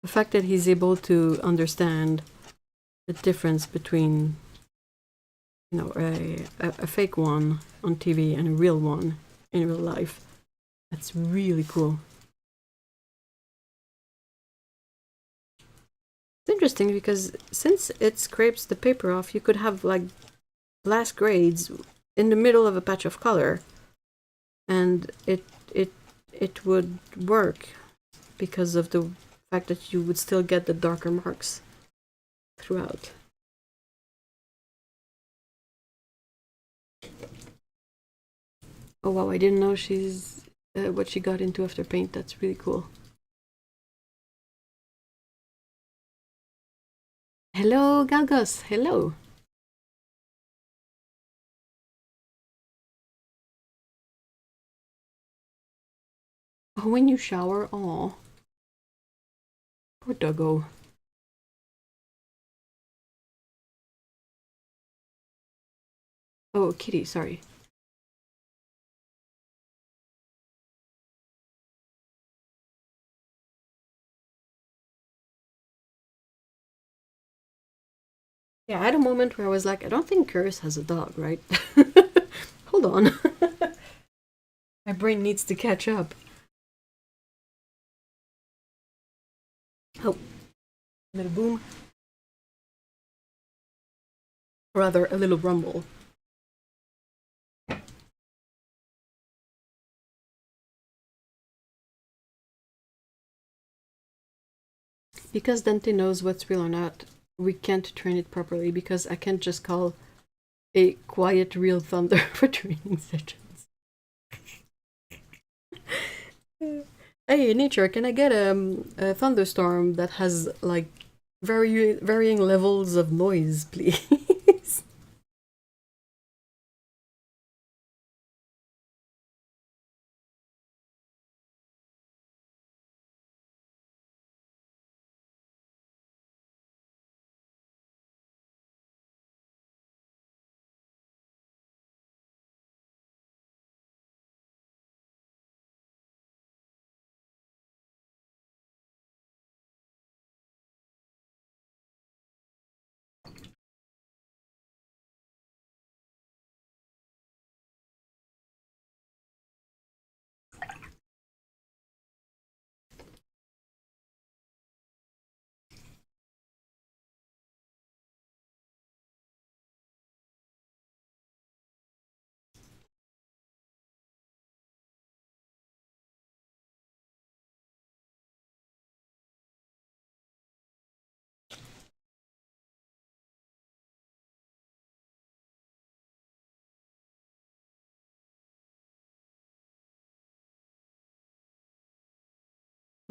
The fact that he's able to understand the difference between, you know, a fake one on TV and a real one in real life. That's really cool. It's interesting because since it scrapes the paper off, you could have like blast grades in the middle of a patch of color, and it would work because of the fact that you would still get the darker marks throughout. Oh wow, I didn't know she's what she got into after paint. That's really cool. Hello, Galgos. Hello. Oh, when you shower, aw. Poor doggo. Oh, kitty, sorry. Yeah, I had a moment where I was like, I don't think Curse has a dog, right? Hold on. My brain needs to catch up. Oh, a little boom. Or rather, a little rumble. Because Dante knows what's real or not, we can't train it properly because I can't just call a quiet real thunder for training sessions. Hey, nature, can I get a thunderstorm that has like varying levels of noise, please?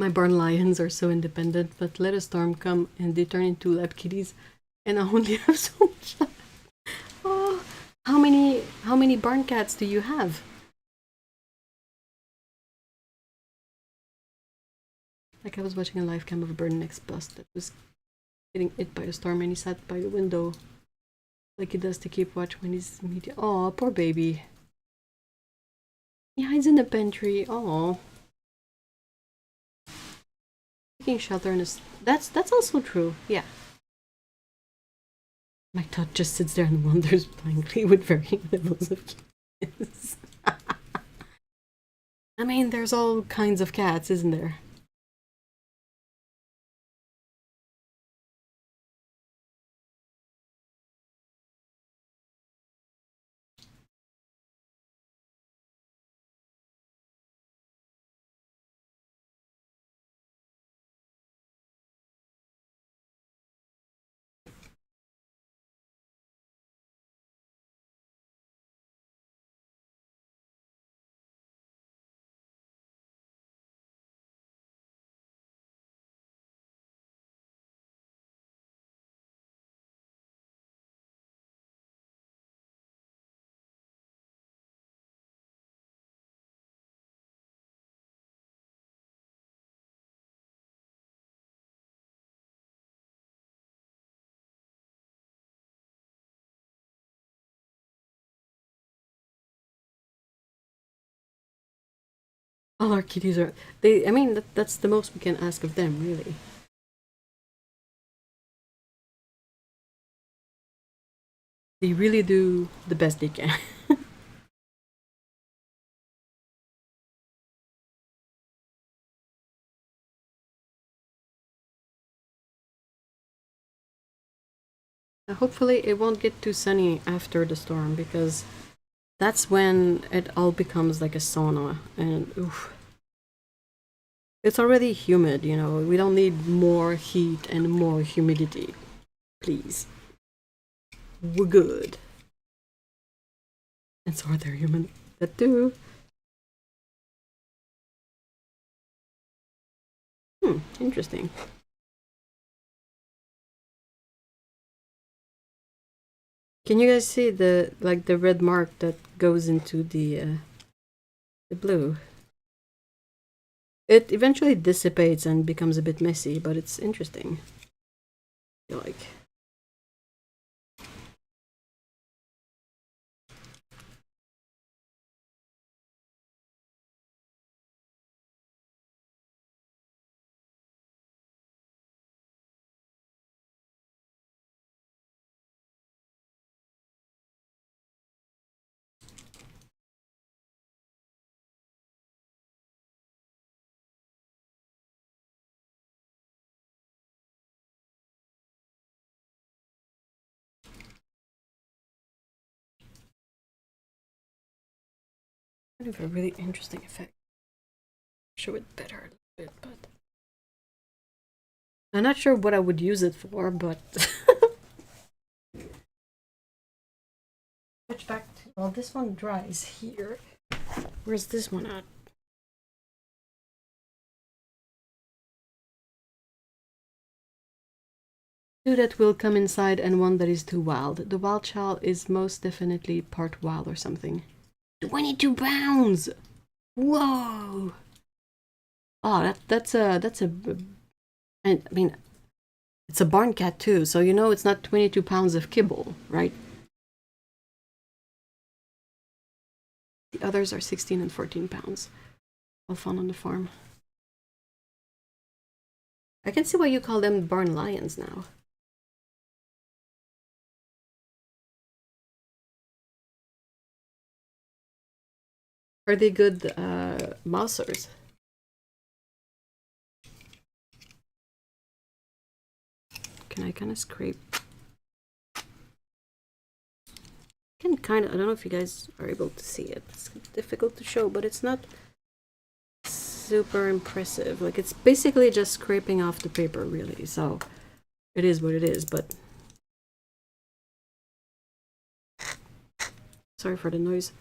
My barn lions are so independent, but let a storm come and they turn into lab kitties, and I only have so much. Oh, how many barn cats do you have? Like I was watching a live cam of a bird next bus that was getting hit by a storm, and he sat by the window, like he does to keep watch when he's media. Oh, poor baby. He hides in the pantry. Oh, taking shelter in his. That's also true. Yeah. My tot just sits there and wanders blankly with varying levels of cuteness. I mean, there's all kinds of cats, isn't there? All our kitties are. They. I mean, that's the most we can ask of them, really. They really do the best they can. Hopefully, it won't get too sunny after the storm because that's when it all becomes like a sauna. And oof, it's already humid, you know. We don't need more heat and more humidity. Please. We're good. And so are there human that do. Interesting. Can you guys see the red mark that goes into the blue? It eventually dissipates and becomes a bit messy, but it's interesting. I feel like. Kind of a really interesting effect. Show it better a little bit, but I'm not sure what I would use it for, but switch back to, well, this one dries here. Where's this one at? Two that will come inside and one that is too wild. The wild child is most definitely part wild or something. 22 pounds! Whoa! Oh, that's a, and I mean, it's a barn cat too, so you know it's not 22 pounds of kibble, right? The others are 16 and 14 pounds. All found on the farm. I can see why you call them barn lions now. Are they good mousers? Can I kind of scrape? Can kind of, I don't know if you guys are able to see it. It's difficult to show, but it's not super impressive. Like, it's basically just scraping off the paper, really. So it is what it is, but sorry for the noise.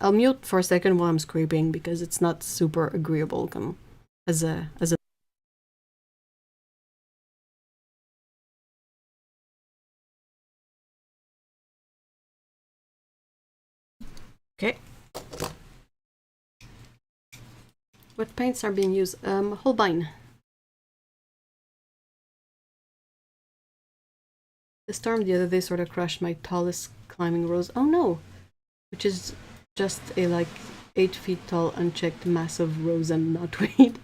I'll mute for a second while I'm scraping because it's not super agreeable as a okay. What paints are being used? Holbein. The storm the other day sort of crushed my tallest climbing rose. Oh no! Which is just a like 8 feet tall, unchecked, massive rose and knotweed.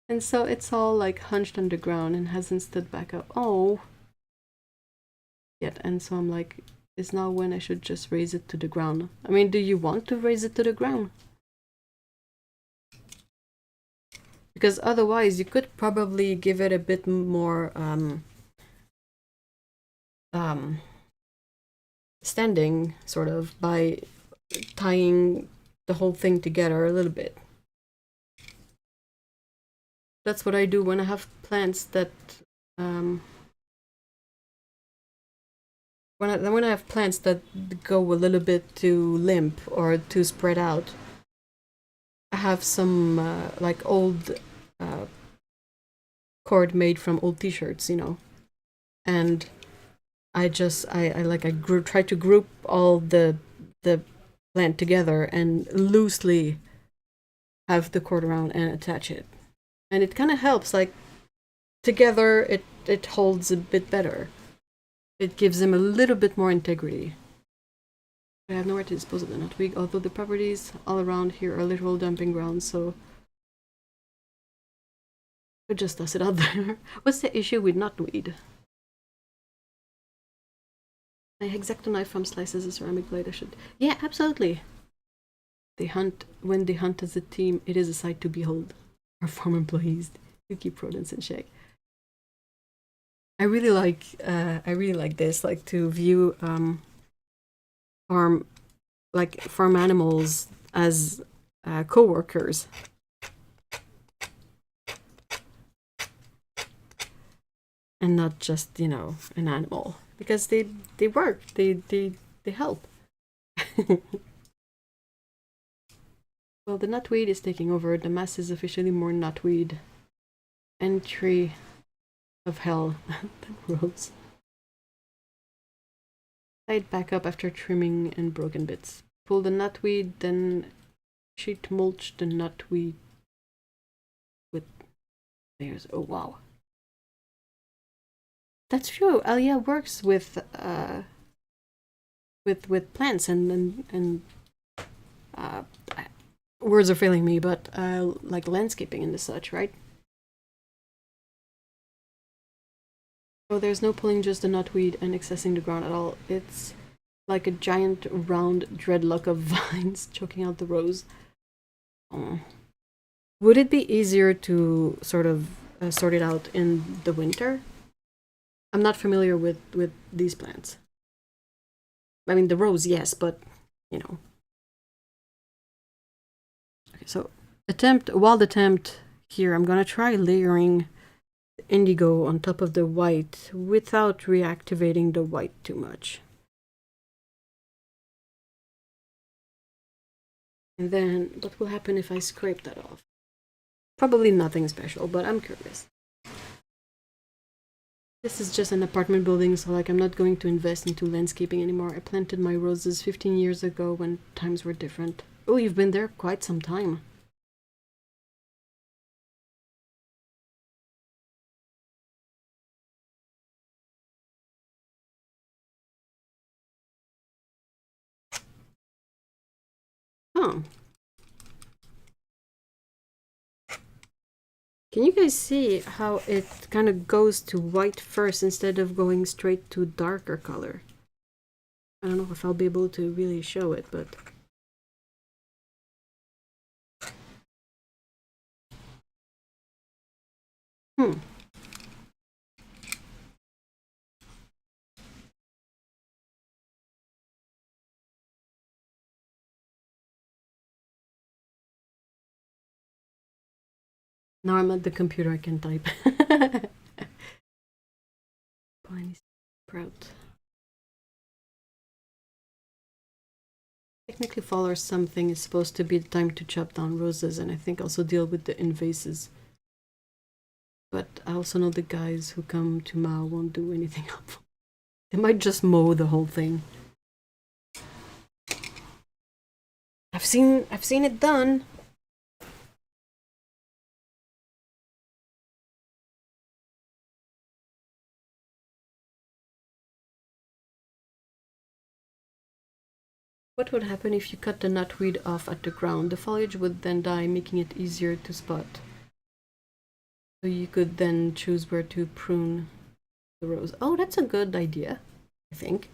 And so it's all like hunched underground and hasn't stood back up. Oh. Yet. And so I'm like, is now when I should just raise it to the ground. I mean, do you want to raise it to the ground? Because otherwise you could probably give it a bit more standing, sort of, by tying the whole thing together a little bit. That's what I do when I have plants that when I have plants that go a little bit too limp or too spread out. I have some like old cord made from old t-shirts, you know, and I try to group all the plant together and loosely have the cord around and attach it, and it kind of helps. Like together, it holds a bit better. It gives them a little bit more integrity. I have nowhere to dispose of the knotweed, although the properties all around here are literal dumping grounds, so I could just toss it out there. What's the issue with knotweed? My exacto knife from slices a ceramic blade. I should. Yeah, absolutely. When they hunt as a team, it is a sight to behold. Our farm employees who keep rodents in check. I really like this, like to view farm animals as co-workers. And not just, you know, an animal. Because they work, they help. Well, the knotweed is taking over. The mass is officially more knotweed. Entry of hell. That rose. Tied back up after trimming and broken bits. Pull the knotweed, then sheet mulch the knotweed with layers. Oh wow. That's true. Alia works with plants and words are failing me, but like landscaping and such, right? Oh, there's no pulling just the knotweed and accessing the ground at all. It's like a giant round dreadlock of vines choking out the rose. Oh. Would it be easier to sort of sort it out in the winter? I'm not familiar with these plants. I mean, the rose, yes, but you know. Okay, so wild attempt here. I'm gonna try layering indigo on top of the white without reactivating the white too much. And then what will happen if I scrape that off? Probably nothing special, but I'm curious. This is just an apartment building, so like I'm not going to invest into landscaping anymore. I planted my roses 15 years ago when times were different. Oh, you've been there quite some time. Huh. Can you guys see how it kind of goes to white first instead of going straight to darker color? I don't know if I'll be able to really show it, but... Now I'm at the computer, I can type. Piney sprout. Technically, fall or something is supposed to be the time to chop down roses, and I think also deal with the invases. But I also know the guys who come to Mao won't do anything helpful. They might just mow the whole thing. I've seen it done. What would happen if you cut the knotweed off at the ground? The foliage would then die, making it easier to spot. So you could then choose where to prune the rows. Oh, that's a good idea, I think.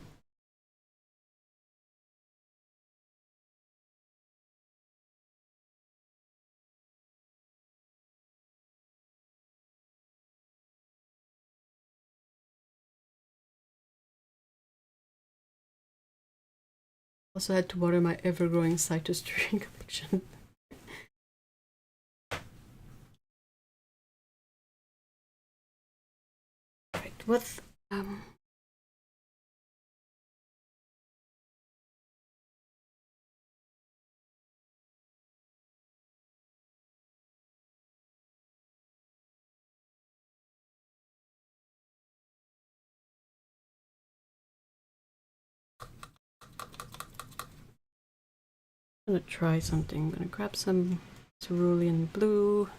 Also had to water my ever-growing citrus tree collection. Right, what? I'm gonna try something. I'm gonna grab some cerulean blue.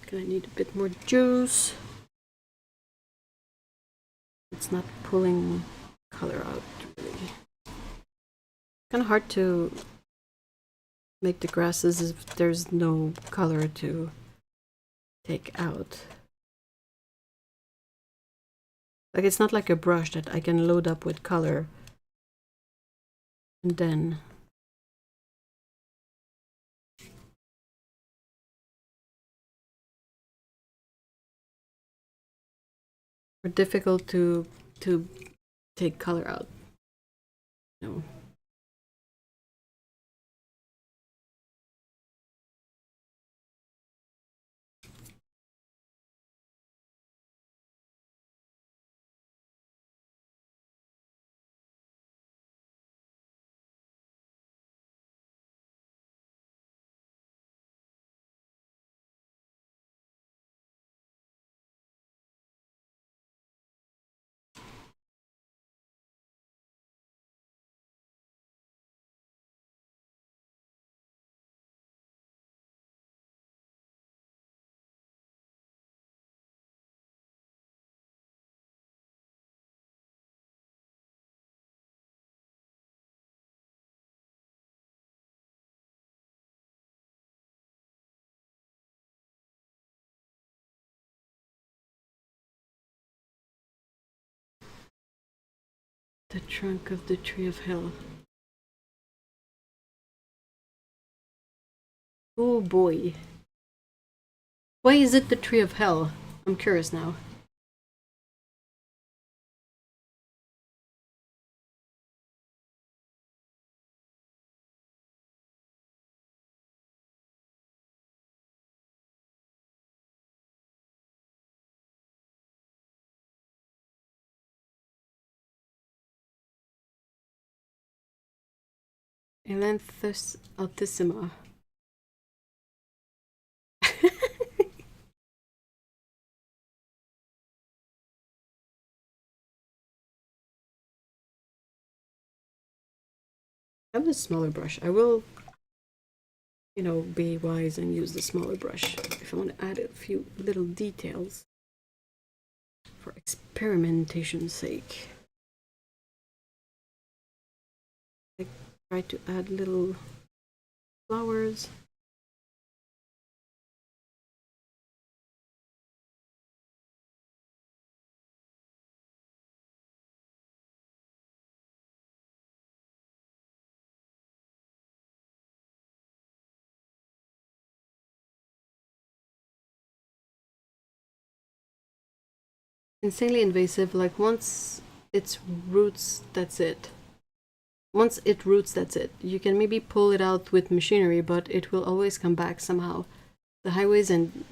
Gonna need a bit more juice. It's not pulling color out really. Kind of hard to make the grasses if there's no color to take out. Like it's not like a brush that I can load up with color and then or difficult to take color out. No. The trunk of the tree of hell. Oh boy. Why is it the tree of hell? I'm curious now. Elanthus altissima. I have a smaller brush. I will, you know, be wise and use the smaller brush if I want to add a few little details for experimentation's sake. I try to add little flowers. Insanely invasive, like once its roots, that's it. Once it roots, that's it. You can maybe pull it out with machinery, but it will always come back somehow. The highways and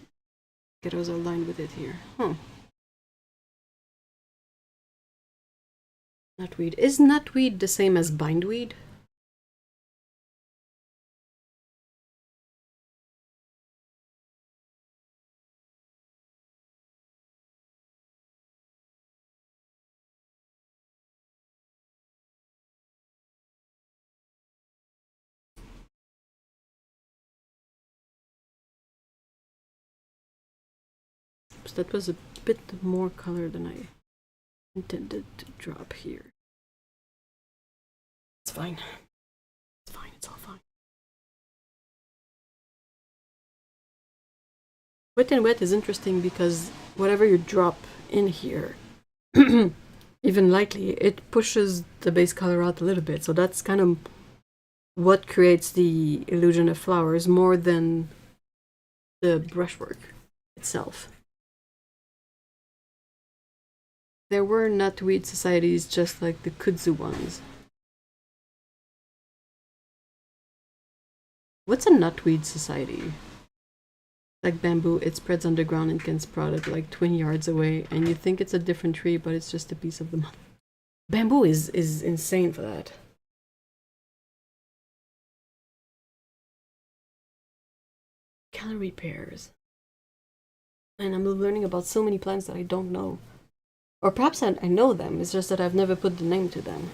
ghettos are lined with it here. Huh. Nutweed. Is nutweed the same as bindweed? Oops, that was a bit more color than I intended to drop here. It's fine. It's fine. It's all fine. Wet and wet is interesting because whatever you drop in here, even lightly, it pushes the base color out a little bit. So that's kind of what creates the illusion of flowers more than the brushwork itself. There were nutweed societies just like the kudzu ones. What's a nutweed society? Like bamboo, it spreads underground and can sprout it like 20 yards away, and you think it's a different tree, but it's just a piece of the mother. Bamboo is insane for that. Calorie pairs. And I'm learning about so many plants that I don't know. Or perhaps I know them, it's just that I've never put the name to them.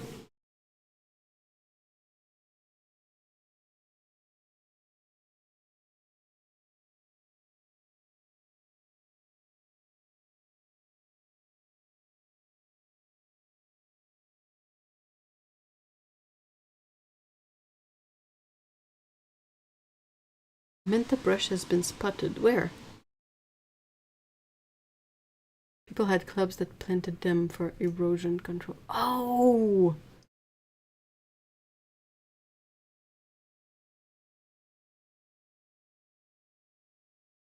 Menta brush has been spotted. Where? People had clubs that planted them for erosion control. Oh!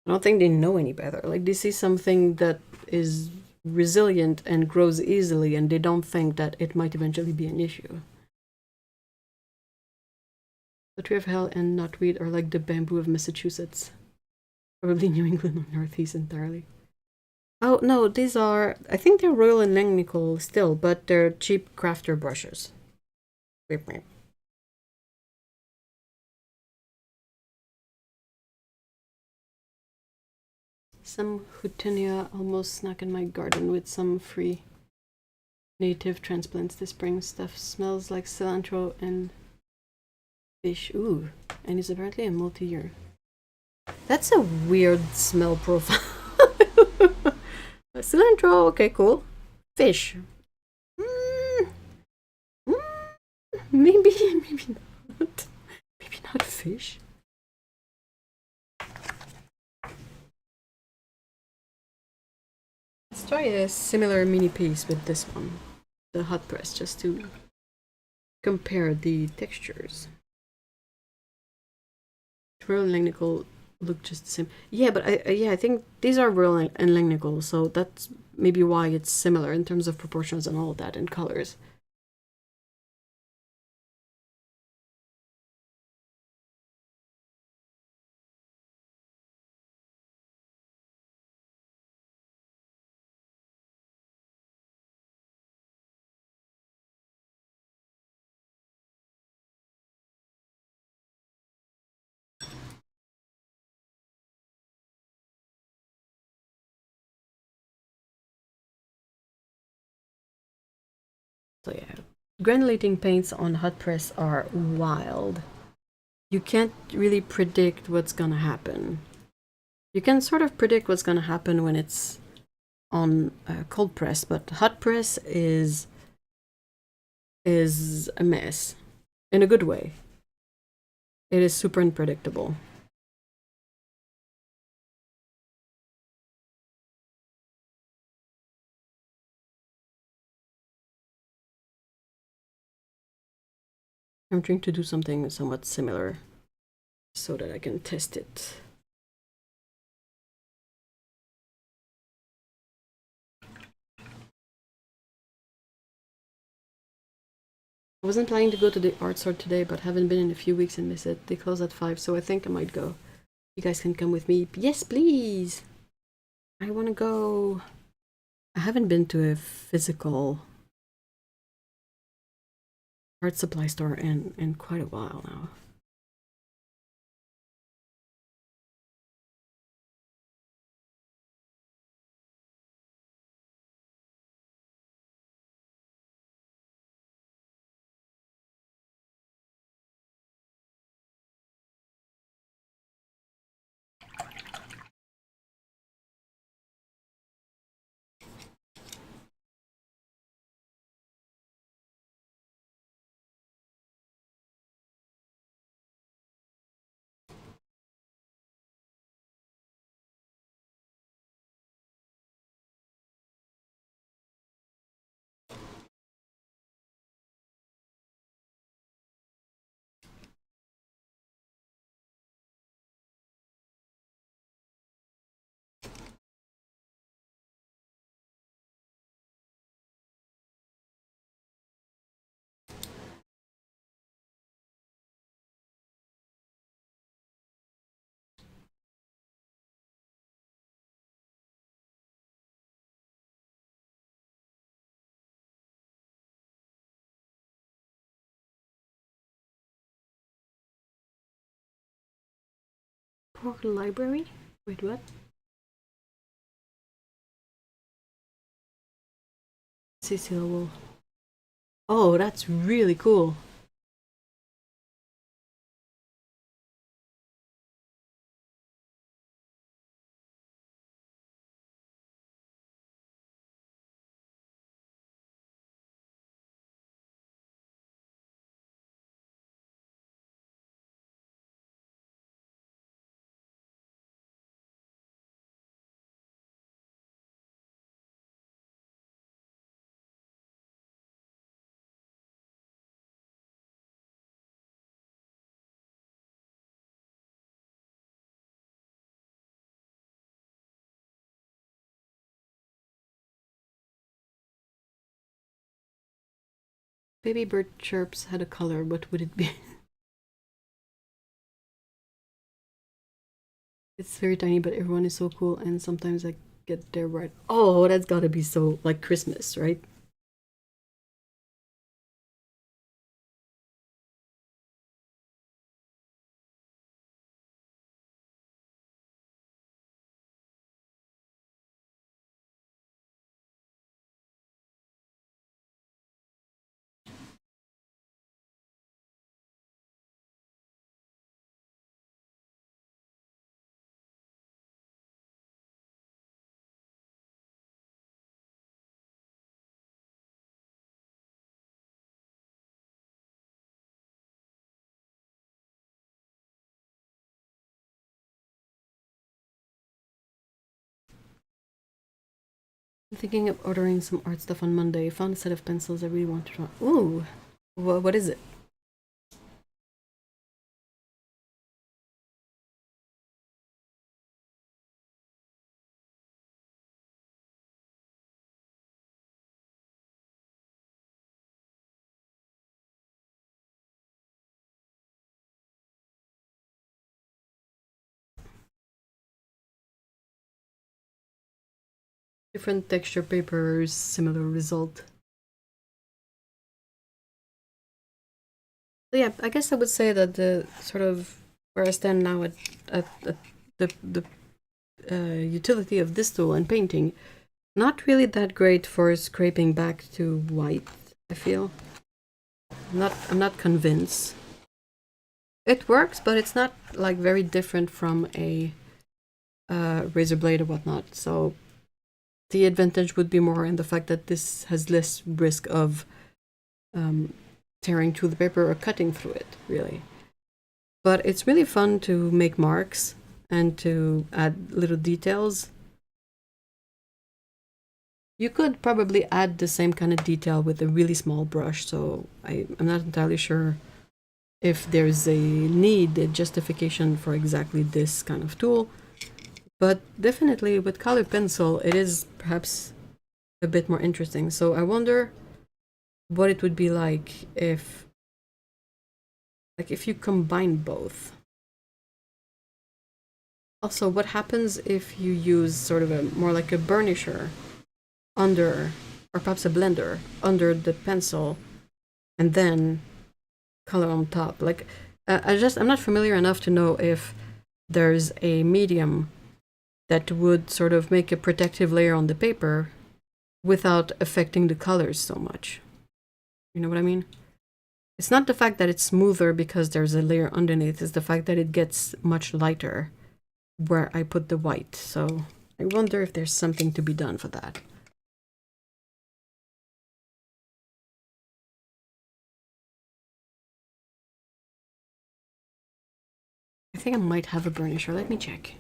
I don't think they know any better. Like, they see something that is resilient and grows easily, and they don't think that it might eventually be an issue. The tree of hell and knotweed are like the bamboo of Massachusetts. Probably New England or Northeast entirely. Oh, no, these are... I think they're Royal and Langnickel still, but they're cheap crafter brushes. Wait, wait. Some Houttenia almost snuck in my garden with some free native transplants this spring. Stuff smells like cilantro and fish. Ooh, and it's apparently a multi-year. That's a weird smell profile. Cilantro, okay, cool. Fish. Maybe not. Maybe not fish. Let's try a similar mini piece with this one, the hot press, just to compare the textures. Royal and Langnickel look just the same. Yeah, but I think these are Royal and Langnickel, so that's maybe why it's similar in terms of proportions and all of that and colors. So yeah, granulating paints on hot press are wild. You can't really predict what's gonna happen. You can sort of predict what's gonna happen when it's on cold press, but hot press is a mess in a good way. It is super unpredictable. I'm trying to do something somewhat similar so that I can test it. wasn't planning to go to the art store today, but haven't been in a few weeks and miss it. They close at 5, so I think I might go. You guys can come with me. Yes, please! I want to go. I haven't been to a physical art supply store in quite a while now. Pork library? Wait, what? Cecil will. Oh, that's really cool. Baby bird chirps had a color. What would it be? It's very tiny, but everyone is so cool, and sometimes I get there right. Oh, that's gotta be so like Christmas, right? I'm thinking of ordering some art stuff on Monday. Found a set of pencils I really want to try. Ooh, what is it? Different texture papers, similar result. So yeah, I guess I would say that the sort of where I stand now at the utility of this tool and painting, not really that great for scraping back to white. I feel I'm not convinced. It works, but it's not like very different from a razor blade or whatnot. So the advantage would be more in the fact that this has less risk of tearing through the paper or cutting through it, really. But it's really fun to make marks and to add little details. You could probably add the same kind of detail with a really small brush, so I'm not entirely sure if there's a need, a justification for exactly this kind of tool. But definitely with colored pencil, it is perhaps a bit more interesting. So I wonder what it would be like if you combine both. Also, what happens if you use sort of a more like a burnisher under, or perhaps a blender under the pencil, and then color on top? Like, I'm not familiar enough to know if there's a medium that would sort of make a protective layer on the paper without affecting the colors so much. You know what I mean? It's not the fact that it's smoother because there's a layer underneath, it's the fact that it gets much lighter where I put the white. So I wonder if there's something to be done for that. I think I might have a burnisher. Let me check.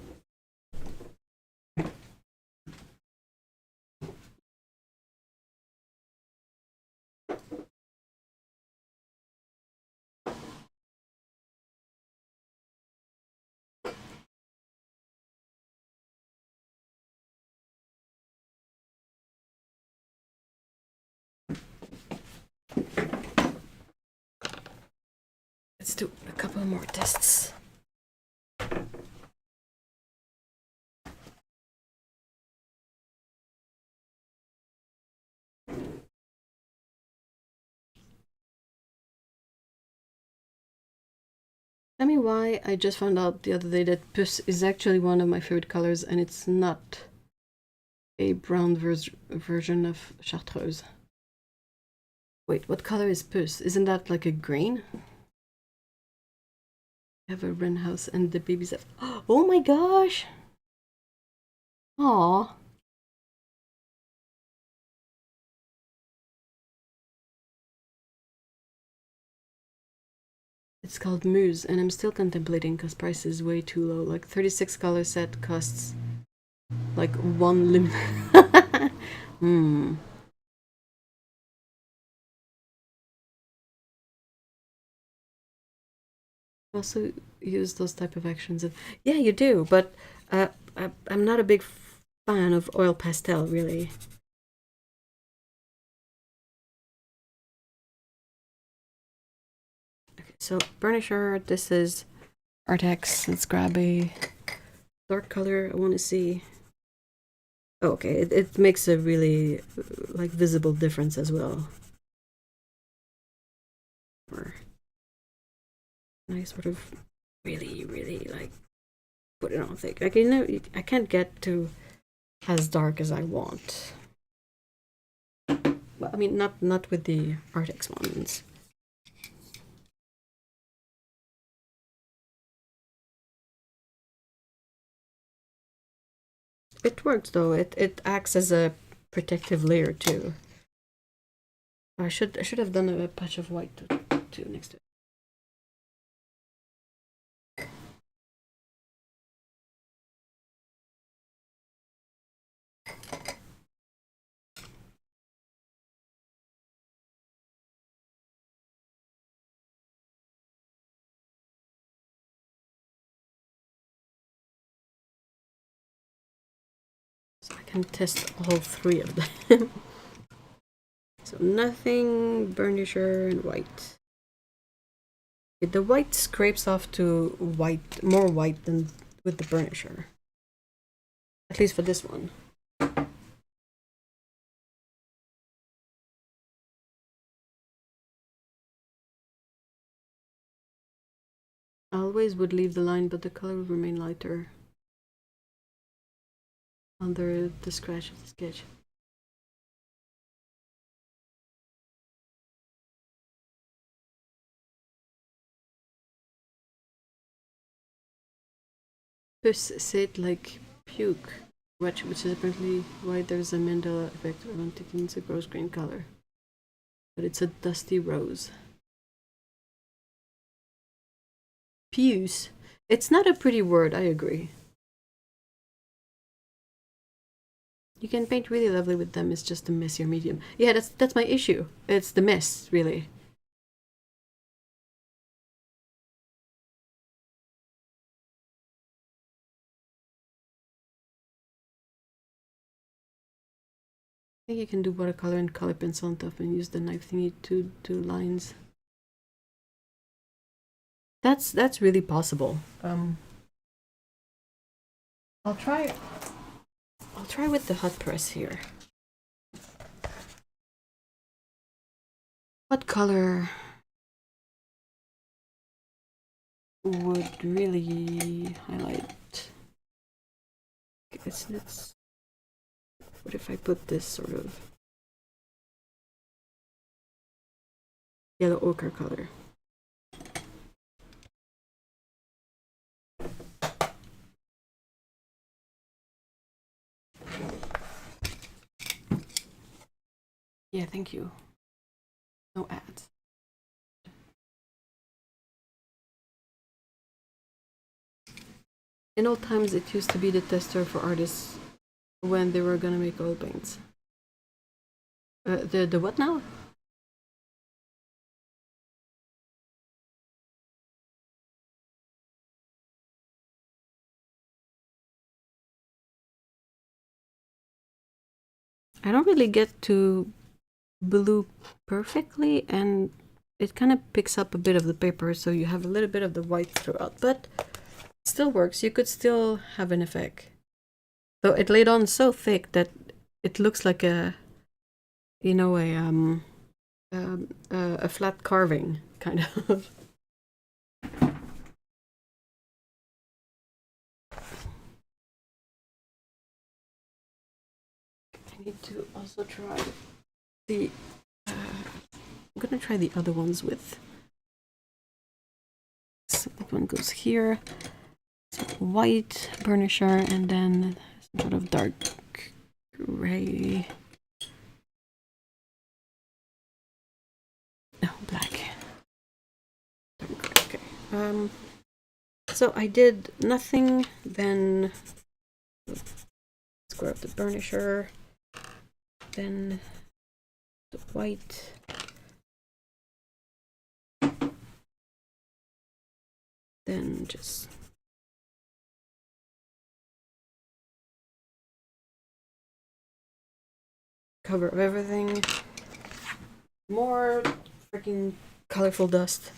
Let's do a couple more tests. Tell me why I just found out the other day that puce is actually one of my favorite colors, and it's not a brown version of chartreuse. Wait, what color is puce? Isn't that like a green? I have a wren house and the babies have... Oh my gosh! Aww. It's called Muse, and I'm still contemplating because price is way too low. Like 36 color set costs like 1 lim. Also use those type of actions. Yeah, you do, but I'm not a big fan of oil pastel, really. Okay, so burnisher, this is Artex. Let's grab a dark color. I want to see. Oh, okay, it makes a really like visible difference as well. Or I sort of really like put it on thick. Like, you know, I can't get to as dark as I want. Well, I mean, not with the Artex ones. It works though. It acts as a protective layer too. I should have done a patch of white too next to it. So I can test all three of them. So nothing, burnisher, and white. The white scrapes off to white, more white than with the burnisher. At least for this one. I always would leave the line, but the color would remain lighter under the scratch of the sketch. Puss said like puke, which is apparently why there's a Mandela effect around taking a gross green color. But it's a dusty rose. Puce. It's not a pretty word, I agree. You can paint really lovely with them, it's just a messier medium. Yeah, that's my issue. It's the mess, really. think you can do watercolor and color pencil on top and use the knife thingy to do lines. That's really possible. I'll try with the hot press here. What color would really highlight? Let's what if I put this sort of yellow ochre color? Yeah, thank you. No ads. In old times, it used to be the tester for artists when they were gonna make oil paints. The what now? I don't really get to blue perfectly, and it kind of picks up a bit of the paper, so you have a little bit of the white throughout, but it still works. You could still have an effect. Though it laid on so thick that it looks like a, you know, a flat carving, kind of. I need to also try the, I'm gonna try the other ones with, so that one goes here, so white burnisher, and then some sort of dark gray, no, black. Okay, so I did nothing, then square up the burnisher, then the white, then just cover of everything. More freaking colorful dust.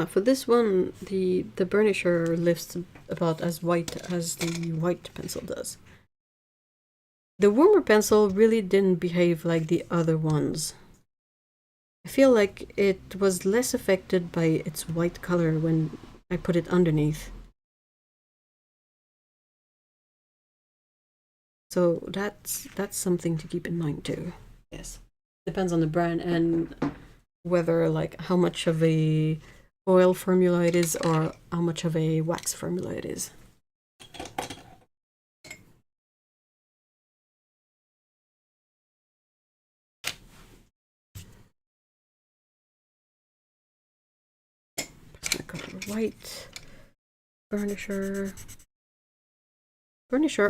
For this one, the burnisher lifts about as white as the white pencil does. The warmer pencil really didn't behave like the other ones. I feel like it was less affected by its white color when I put it underneath. So that's something to keep in mind too. Yes. Depends on the brand and whether, like, how much of a oil formula it is or how much of a wax formula it is. Prismacolor white, burnisher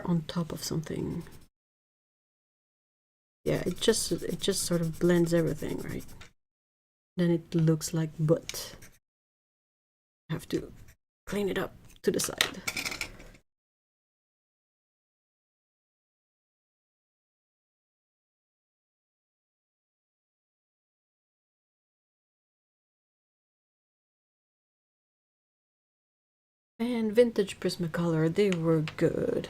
on top of something. Yeah, it just sort of blends everything, right? Then it looks like butt. I have to clean it up to the side. And vintage Prismacolor, they were good.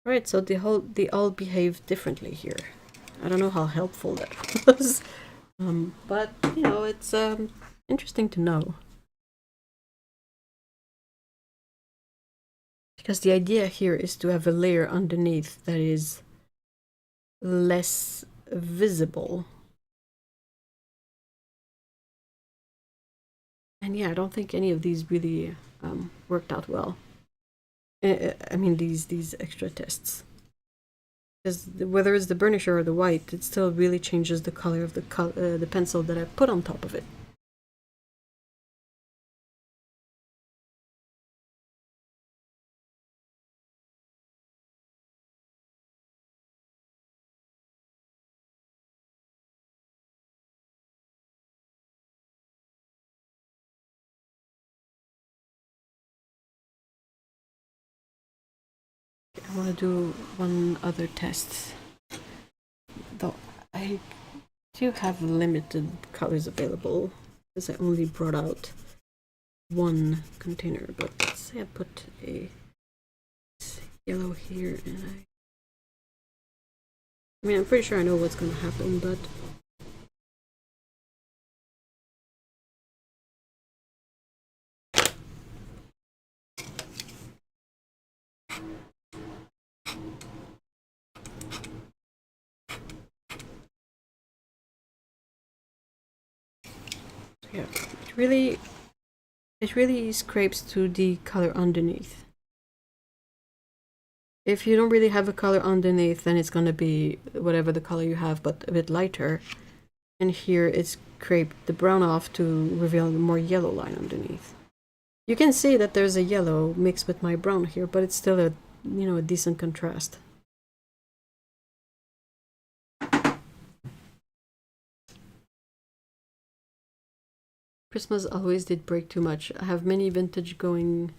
Right, so they all behave differently here. I don't know how helpful that was, but you know, it's interesting to know. Because the idea here is to have a layer underneath that is less visible. And yeah, I don't think any of these really worked out well. I mean, these extra tests. Because whether it's the burnisher or the white, it still really changes the color of the pencil that I put on top of it. I want to do one other test, though I do have limited colors available because I only brought out one container. But let's say I put a yellow here, and I mean, I'm pretty sure I know what's going to happen, but yeah, it really scrapes to the color underneath. If you don't really have a color underneath, then it's going to be whatever the color you have, but a bit lighter. And here it's scraped the brown off to reveal a more yellow line underneath. You can see that there's a yellow mixed with my brown here, but it's still a, you know, a decent contrast. Prismas always did break too much. I have many vintages going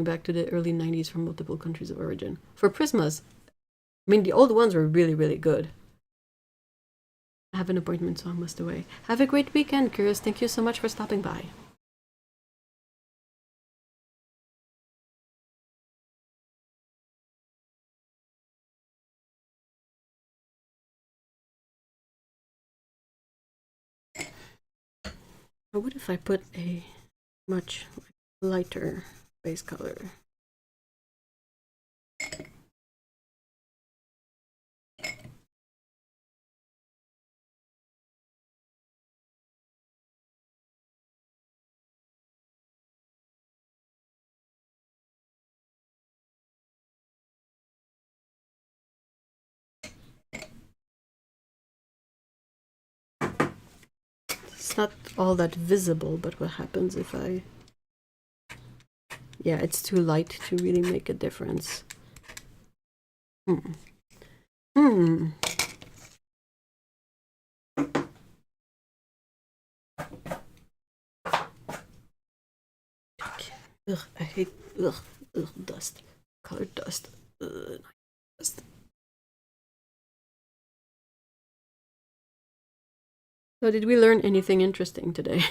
back to the early 90s from multiple countries of origin. For Prismas, I mean, the old ones were really, really good. I have an appointment, so I must away. Have a great weekend, Curious. Thank you so much for stopping by. What if I put a much lighter base color? It's not all that visible, but what happens if I... Yeah, it's too light to really make a difference. Ugh, I hate dust. Colored dust. Dust. So did we learn anything interesting today?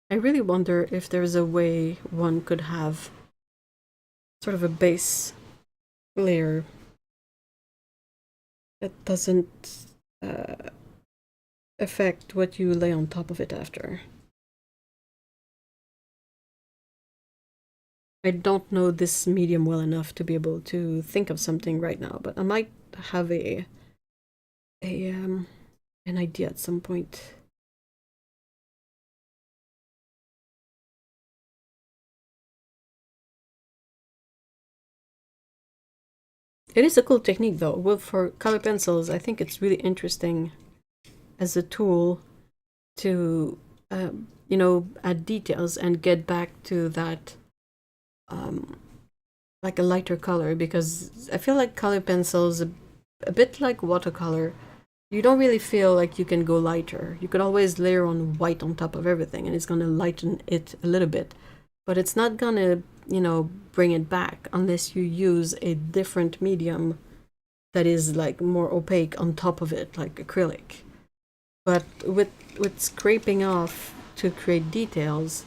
I really wonder if there's a way one could have sort of a base layer that doesn't affect what you lay on top of it after. I don't know this medium well enough to be able to think of something right now, but I might have an idea at some point. It is a cool technique though. Well, for color pencils, I think it's really interesting as a tool to, you know, add details and get back to that, like a lighter color, because I feel like color pencils, a bit like watercolor, you don't really feel like you can go lighter. You could always layer on white on top of everything and it's going to lighten it a little bit, but it's not going to, you know, bring it back unless you use a different medium that is like more opaque on top of it, like acrylic. But with scraping off to create details,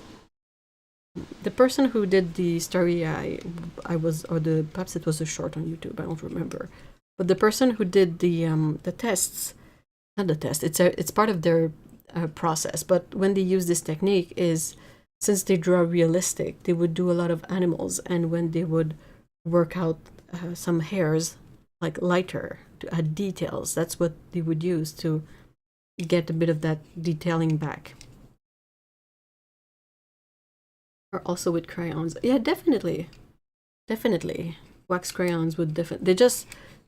the person who did the story I was, or the, perhaps it was a short on YouTube, I don't remember, but the person who did the tests, not the test, it's part of their process, but when they use this technique is, since they draw realistic, they would do a lot of animals, and when they would work out some hairs like lighter, to add details. That's what they would use to get a bit of that detailing back. Or also with crayons. Yeah, definitely. Definitely. Wax crayons would definitely,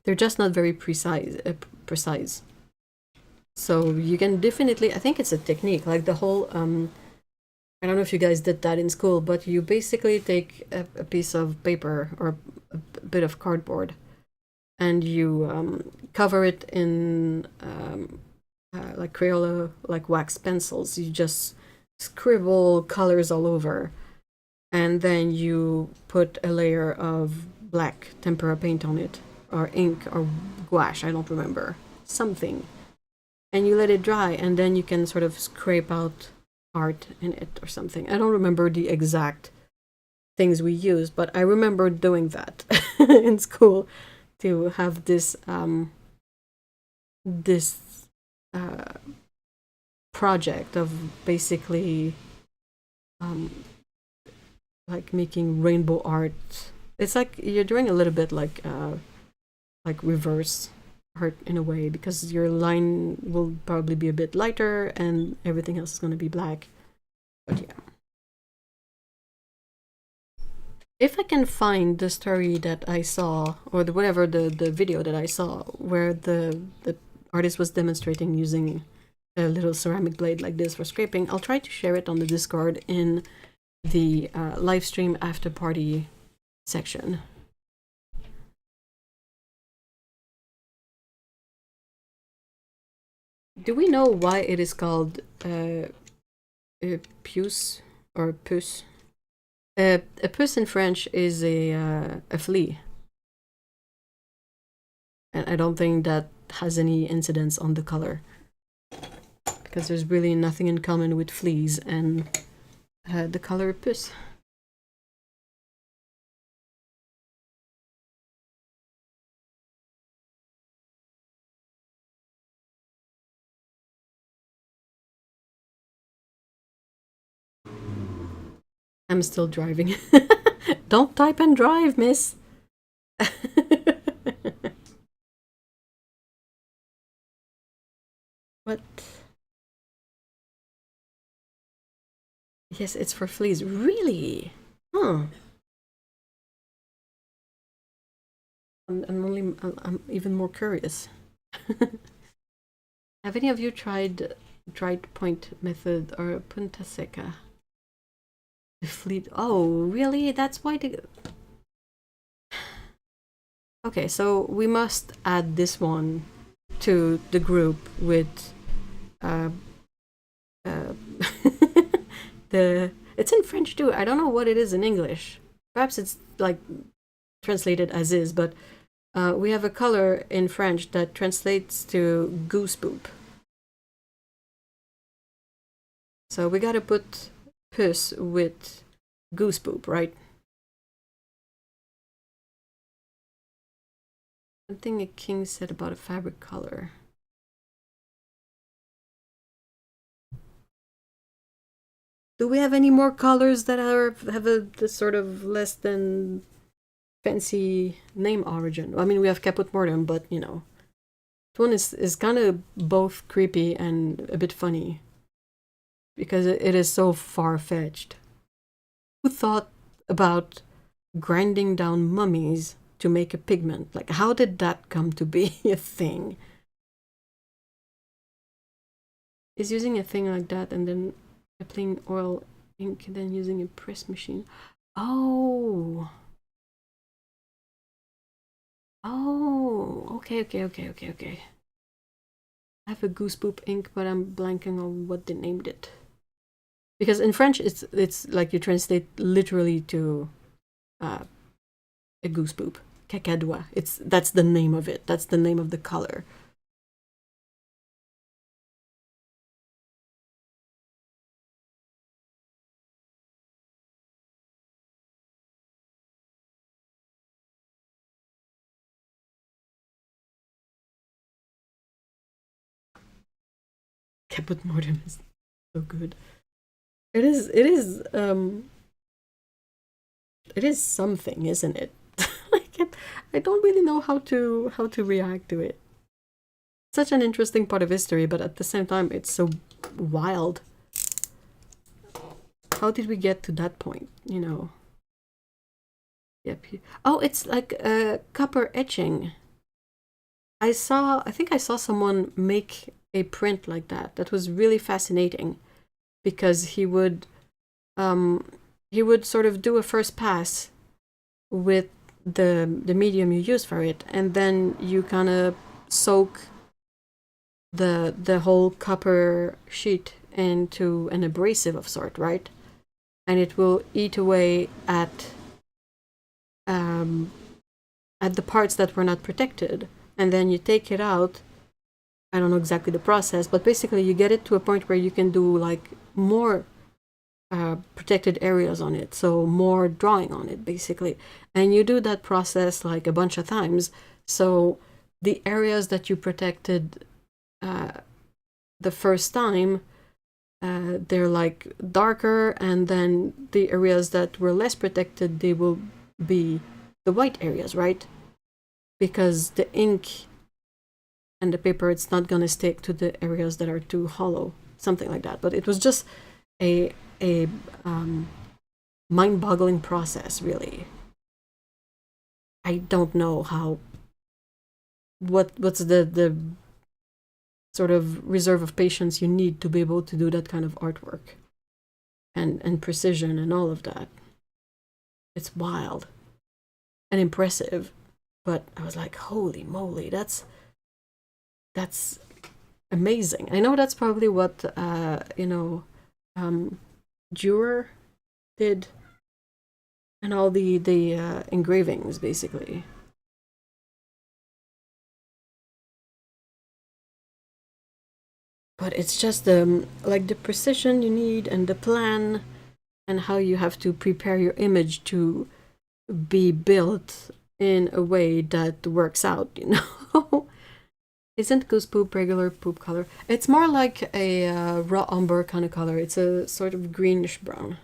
they're just not very precise. So you can definitely, I think it's a technique, like the whole, I don't know if you guys did that in school, but you basically take a piece of paper or a bit of cardboard and you cover it in like Crayola, like wax pencils. You just scribble colors all over, and then you put a layer of black tempera paint on it, or ink, or gouache, I don't remember, something. And you let it dry, and then you can sort of scrape out art in it or something. I don't remember the exact things we used, but I remember doing that in school to have this project of basically like making rainbow art. It's like you're doing a little bit like reverse art in a way, because your line will probably be a bit lighter and everything else is going to be black. But yeah. If I can find the story that I saw, or whatever the video that I saw, where the artist was demonstrating using a little ceramic blade like this for scraping, I'll try to share it on the Discord in the live stream after party section. Do we know why it is called puce or puce? A puce in French is a flea, and I don't think that has any incidence on the color, because there's really nothing in common with fleas and the color puce. I'm still driving. Don't type and drive, miss. What? Yes, it's for fleas. Really? Huh. I'm even more curious. Have any of you tried dried point method or punta seca? The fleet. Oh, really? That's why the. Okay, so we must add this one to the group with the. It's in French too. I don't know what it is in English. Perhaps it's like translated as is, but we have a color in French that translates to goose poop. So we gotta put puss with goose poop, right? Something a king said about a fabric color. Do we have any more colors that have a sort of less than fancy name origin? I mean, we have Caput Mortem, but you know, this one is kind of both creepy and a bit funny, because it is so far-fetched. Who thought about grinding down mummies to make a pigment? Like, how did that come to be a thing? Is using a thing like that and then applying oil ink and then using a press machine. Oh. Oh, okay. I have a goose poop ink, but I'm blanking on what they named it. Because in French, it's like you translate literally to a goose poop. Cacadois. That's the name of it. That's the name of the color. Caput Mortem is so good. It is something, isn't it? Like I don't really know how to react to it. Such an interesting part of history, but at the same time, it's so wild. How did we get to that point? You know. Yep. Oh, it's like copper etching. I think I saw someone make a print like that. That was really fascinating, because he would sort of do a first pass with the medium you use for it, and then you kind of soak the whole copper sheet into an abrasive of sort, right? And it will eat away at the parts that were not protected, and then you take it out. I don't know exactly the process, but basically you get it to a point where you can do like more protected areas on it, so more drawing on it basically, and you do that process like a bunch of times, so the areas that you protected the first time, they're like darker, and then the areas that were less protected, they will be the white areas, right? Because the ink and the paper, it's not gonna stick to the areas that are too hollow, something like that. But it was just a mind-boggling process, really. I don't know what's the sort of reserve of patience you need to be able to do that kind of artwork and precision and all of that. It's wild and impressive, but I was like, holy moly, that's amazing. I know that's probably what Dürer did, and all the engravings basically. But it's just like the precision you need, and the plan, and how you have to prepare your image to be built in a way that works out, you know. Isn't goose poop regular poop color? It's more like a raw umber kind of color. It's a sort of greenish brown.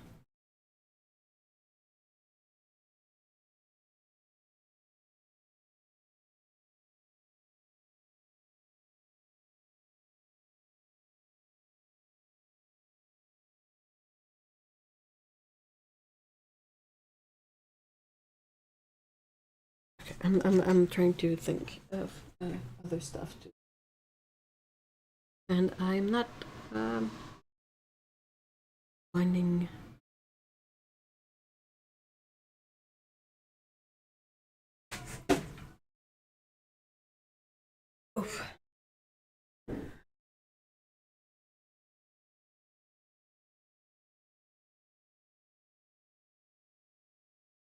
Okay, I'm trying to think of other stuff too, and I'm not finding. Oof.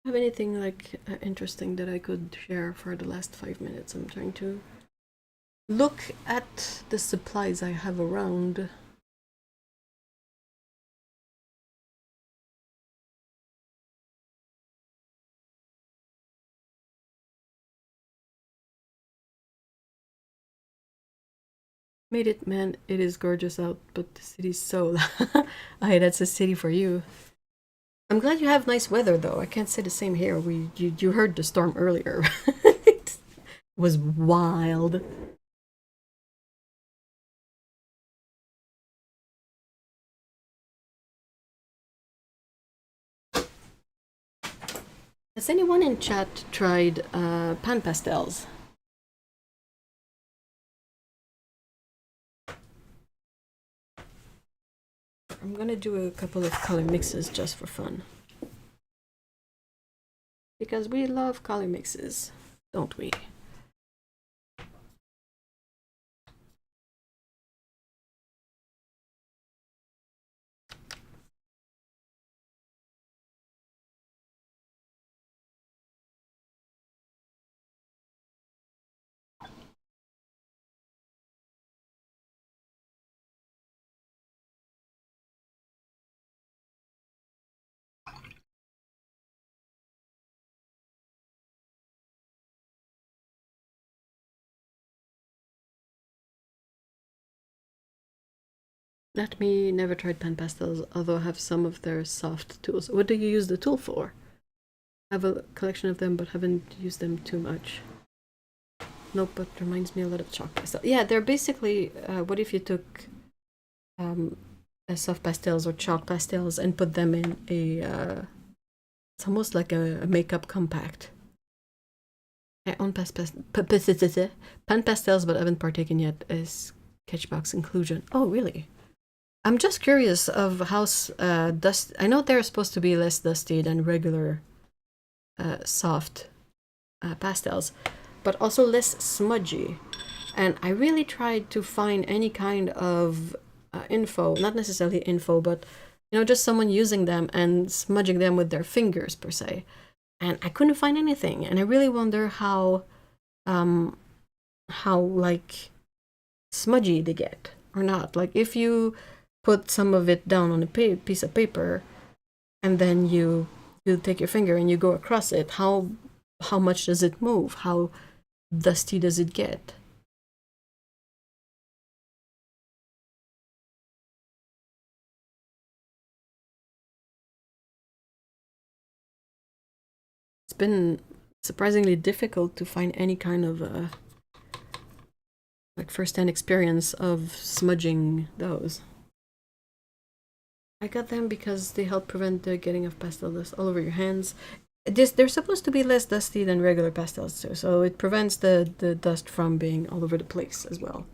Have anything like interesting that I could share for the last 5 minutes? I'm trying to look at the supplies I have around. Made it, man. It is gorgeous out, but the city's so. Aye, that's a city for you. I'm glad you have nice weather, though. I can't say the same here. You heard the storm earlier. It was wild. Has anyone in chat tried pan pastels? I'm gonna do a couple of color mixes just for fun. Because we love color mixes, don't we? Let me never tried pan pastels, although I have some of their soft tools. What do you use the tool for? I have a collection of them, but haven't used them too much. Nope, but reminds me a lot of chalk pastel. Yeah, they're basically, what if you took soft pastels or chalk pastels and put them in a, it's almost like a makeup compact. I own pan pastels, but haven't partaken yet as Sketchbox inclusion. Oh, really? I'm just curious of how dust. I know they're supposed to be less dusty than regular soft pastels, but also less smudgy. And I really tried to find any kind of info, not necessarily info, but just someone using them and smudging them with their fingers per se. And I couldn't find anything. And I really wonder how like smudgy they get or not. Like if you put some of it down on a piece of paper and then you take your finger and you go across it, how much does it move? How dusty does it get? It's been surprisingly difficult to find any kind of like first-hand experience of smudging those. I got them because they help prevent the getting of pastel dust all over your hands. They're supposed to be less dusty than regular pastels too, so it prevents the dust from being all over the place as well.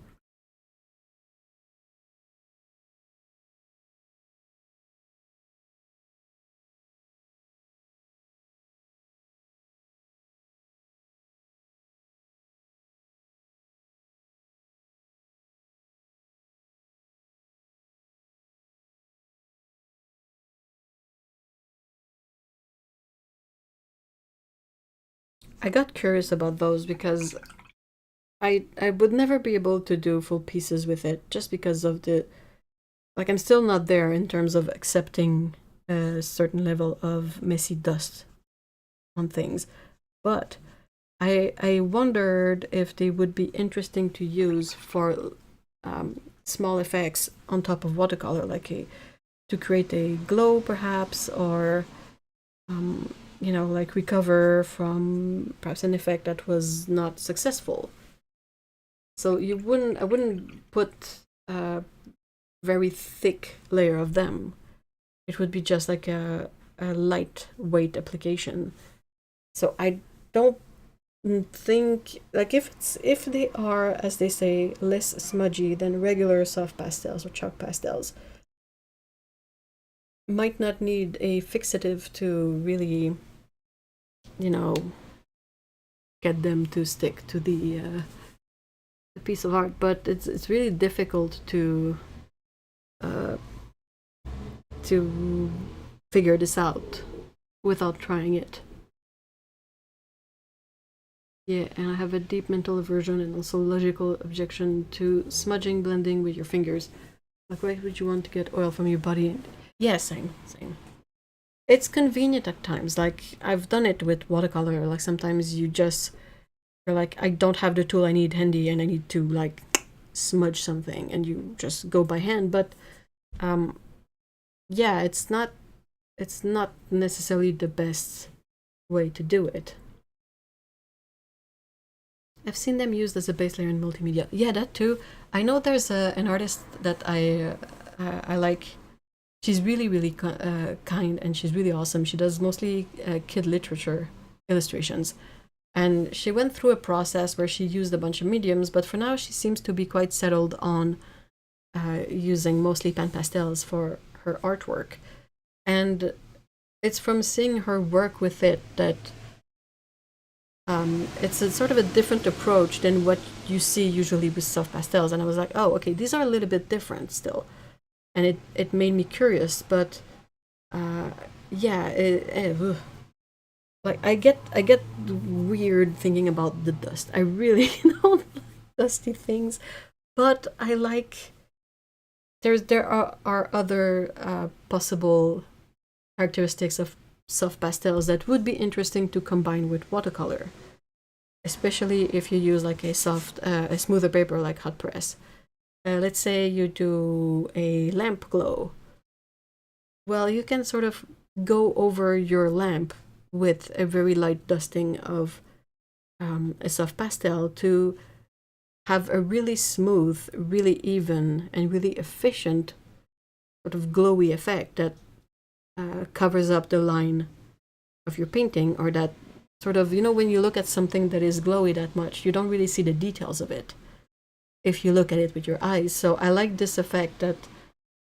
I got curious about those because I would never be able to do full pieces with it just because of the, like, I'm still not there in terms of accepting a certain level of messy dust on things. But I wondered if they would be interesting to use for small effects on top of watercolor, like to create a glow perhaps, or like recover from perhaps an effect that was not successful. So I wouldn't put a very thick layer of them. It would be just like a lightweight application. So I don't think, like, if they are, as they say, less smudgy than regular soft pastels or chalk pastels, might not need a fixative to really, get them to stick to the piece of art. But it's really difficult to figure this out without trying it. Yeah, and I have a deep mental aversion and also logical objection to smudging, blending with your fingers. Like, why would you want to get oil from your body? Yeah, same. It's convenient at times. Like, I've done it with watercolor. Like, sometimes you're like, I don't have the tool I need handy and I need to, like, smudge something, and you just go by hand. But, yeah, it's not necessarily the best way to do it. I've seen them used as a base layer in multimedia. Yeah, that too. I know there's an artist that I like. She's really kind, and she's really awesome. She does mostly kid literature illustrations. And she went through a process where she used a bunch of mediums, but for now she seems to be quite settled on using mostly pan pastels for her artwork. And it's from seeing her work with it that it's a sort of a different approach than what you see usually with soft pastels. And I was like, oh, okay, these are a little bit different still. And it made me curious, but yeah, like I get weird thinking about the dust. I really don't like dusty things, but I like there are other possible characteristics of soft pastels that would be interesting to combine with watercolor, especially if you use like a smoother paper like hot press. Let's say you do a lamp glow. Well, you can sort of go over your lamp with a very light dusting of a soft pastel to have a really smooth, really even, and really efficient sort of glowy effect that covers up the line of your painting, or that sort of, you know, when you look at something that is glowy that much, you don't really see the details of it if you look at it with your eyes. So I like this effect that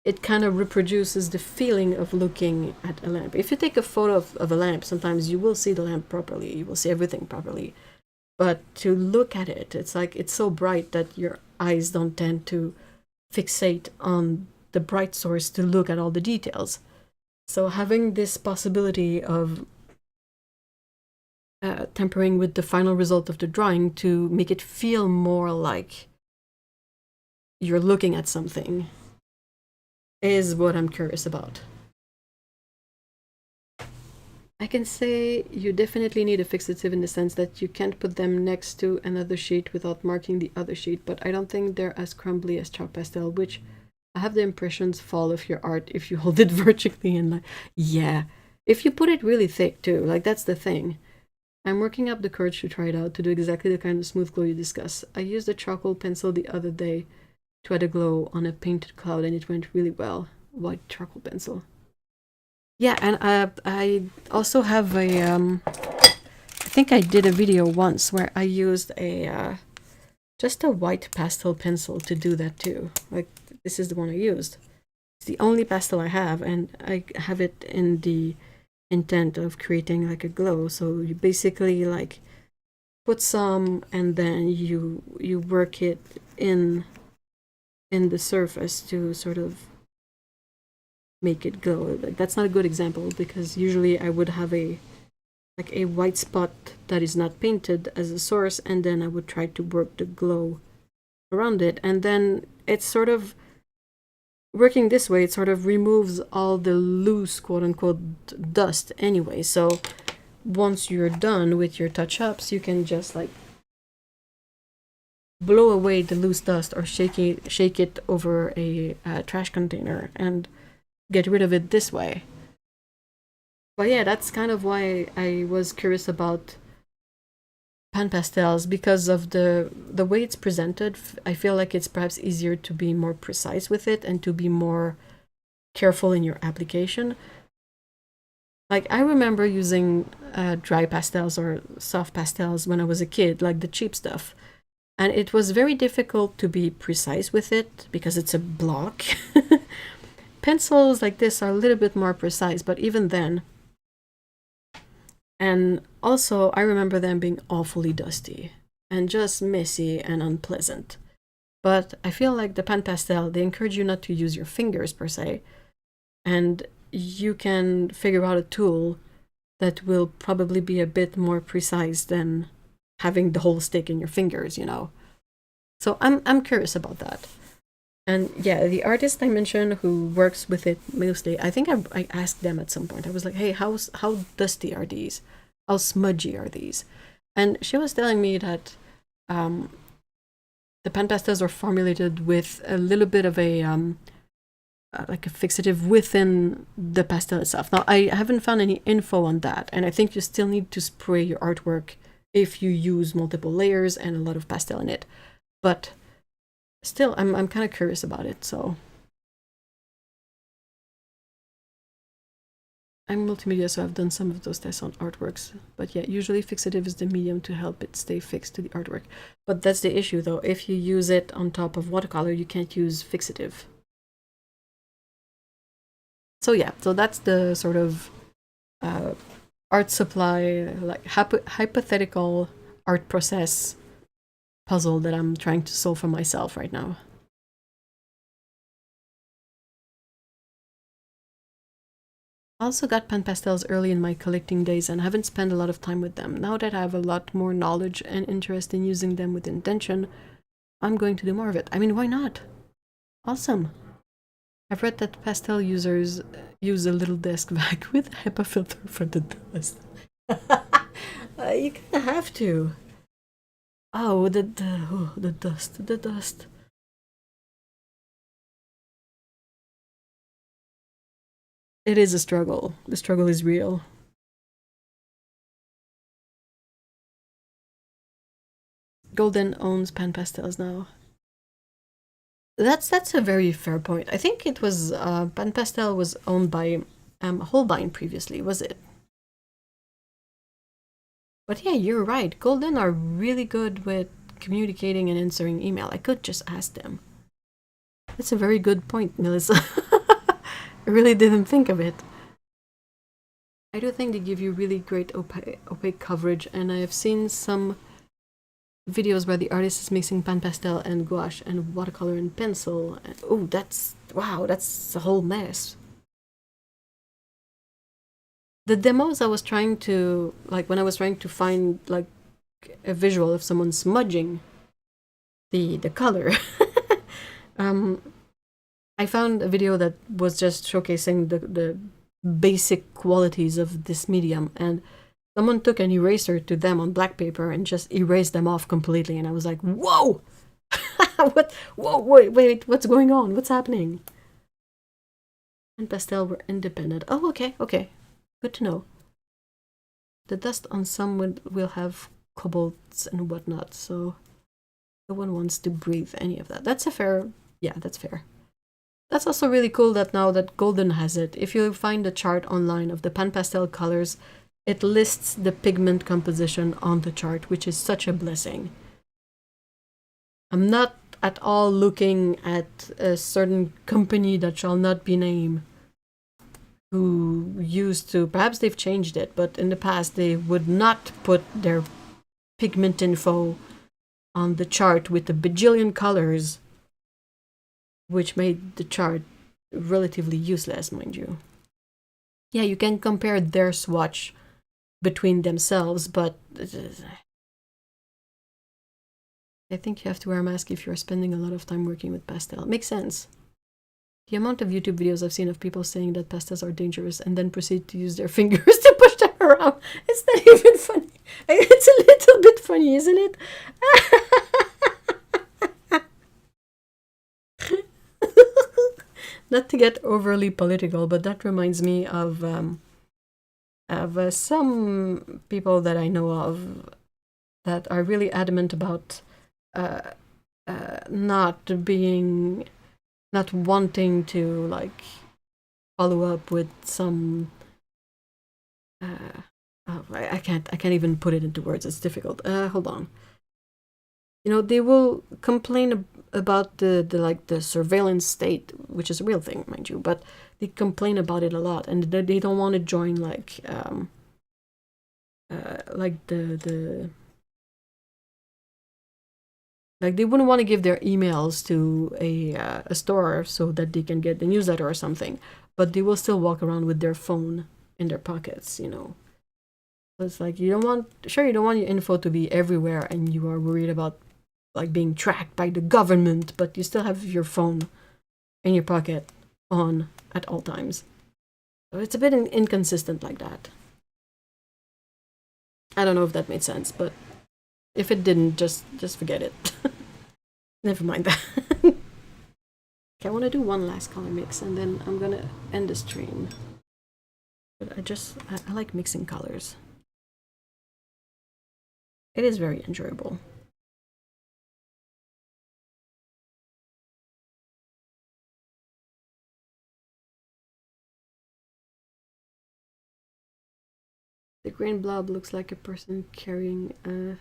it kind of reproduces the feeling of looking at a lamp. If you take a photo of a lamp, sometimes you will see the lamp properly, you will see everything properly. But to look at it, it's like it's so bright that your eyes don't tend to fixate on the bright source to look at all the details. So having this possibility of tempering with the final result of the drawing to make it feel more like you're looking at something is what I'm curious about. I can say you definitely need a fixative in the sense that you can't put them next to another sheet without marking the other sheet, but I don't think they're as crumbly as chalk pastel, which I have the impressions fall off your art if you hold it vertically and like, yeah. If you put it really thick too, like that's the thing. I'm working up the courage to try it out, to do exactly the kind of smooth glow you discuss. I used a charcoal pencil the other day to add a glow on a painted cloud and it went really well. White charcoal pencil. Yeah, and I also have a, I think I did a video once where I used a, just a white pastel pencil to do that too. Like, this is the one I used. It's the only pastel I have, and I have it in the intent of creating like a glow. So you basically like put some and then you work it in the surface to sort of make it glow. Like, that's not a good example because usually I would have a like a white spot that is not painted as a source, and then I would try to work the glow around it, and then it's sort of working this way, it sort of removes all the loose quote-unquote dust anyway. So once you're done with your touch-ups, you can just like blow away the loose dust or shake it over a trash container and get rid of it this way. But yeah, that's kind of why I was curious about pan pastels, because of the way it's presented. I feel like it's perhaps easier to be more precise with it and to be more careful in your application. Like, I remember using dry pastels or soft pastels when I was a kid, like the cheap stuff. And it was very difficult to be precise with it because it's a block. Pencils like this are a little bit more precise, but even then. And also, I remember them being awfully dusty and just messy and unpleasant. But I feel like the pan pastel, they encourage you not to use your fingers per se, and you can figure out a tool that will probably be a bit more precise than having the whole stick in your fingers, you know. So I'm curious about that. And yeah, the artist I mentioned who works with it mostly, I think I asked them at some point. I was like, hey, how dusty are these? How smudgy are these? And she was telling me that the pan pastels are formulated with a little bit of a like a fixative within the pastel itself. Now, I haven't found any info on that, and I think you still need to spray your artwork if you use multiple layers and a lot of pastel in it. But still, I'm kind of curious about it, so. I'm multimedia, so I've done some of those tests on artworks. But yeah, usually fixative is the medium to help it stay fixed to the artwork. But that's the issue, though. If you use it on top of watercolor, you can't use fixative. So yeah, so that's the sort of art supply, like hypothetical art process puzzle that I'm trying to solve for myself right now. I also got pan pastels early in my collecting days and haven't spent a lot of time with them. Now that I have a lot more knowledge and interest in using them with intention, I'm going to do more of it. I mean, why not? Awesome. I've read that pastel users use a little desk vac with a HEPA filter for the dust. You kind of have to. Oh, the dust, the dust. It is a struggle. The struggle is real. Golden owns Pan Pastels now. That's a very fair point. I think it was Pan Pastel was owned by Holbein previously, was it? But yeah, you're right. Golden are really good with communicating and answering email. I could just ask them. That's a very good point, Melissa. I really didn't think of it. I do think they give you really great opaque coverage, and I have seen some videos where the artist is mixing pan pastel and gouache and watercolor and pencil. Oh, that's wow, that's a whole mess. The demos I was trying to like when I was trying to find like a visual of someone smudging the color. um, I found a video that was just showcasing the basic qualities of this medium, and someone took an eraser to them on black paper and just erased them off completely, and I was like, whoa! What? Whoa, wait, what's going on? What's happening? And pastel were independent. Oh, okay, good to know. The dust on some will have cobalts and whatnot, so no one wants to breathe any of that. That's a fair, yeah, that's fair. That's also really cool that now that Golden has it, if you find a chart online of the pan pastel colors, it lists the pigment composition on the chart, which is such a blessing. I'm not at all looking at a certain company that shall not be named who used to, perhaps they've changed it, but in the past they would not put their pigment info on the chart with a bajillion colors, which made the chart relatively useless, mind you. Yeah, you can compare their swatch between themselves, but I think you have to wear a mask if you're spending a lot of time working with pastel. Makes sense. The amount of YouTube videos I've seen of people saying that pastels are dangerous and then proceed to use their fingers to push them around. It's not even funny. It's a little bit funny, isn't it? Not to get overly political, but that reminds me of some people that I know of that are really adamant about not wanting to like follow up with some. I can't even put it into words. It's difficult. Hold on. You know, they will complain about the surveillance state, which is a real thing, mind you, but they complain about it a lot, and they don't want to join like the like they wouldn't want to give their emails to a store so that they can get the newsletter or something, but they will still walk around with their phone in their pockets, you know. So it's like you don't want your info to be everywhere, and you are worried about like being tracked by the government, but you still have your phone in your pocket on at all times. So it's a bit inconsistent like that. I don't know if that made sense, but if it didn't, just forget it. Never mind that. Okay, I want to do one last color mix, and then I'm gonna end the stream. But I like mixing colors. It is very enjoyable. The green blob looks like a person carrying a...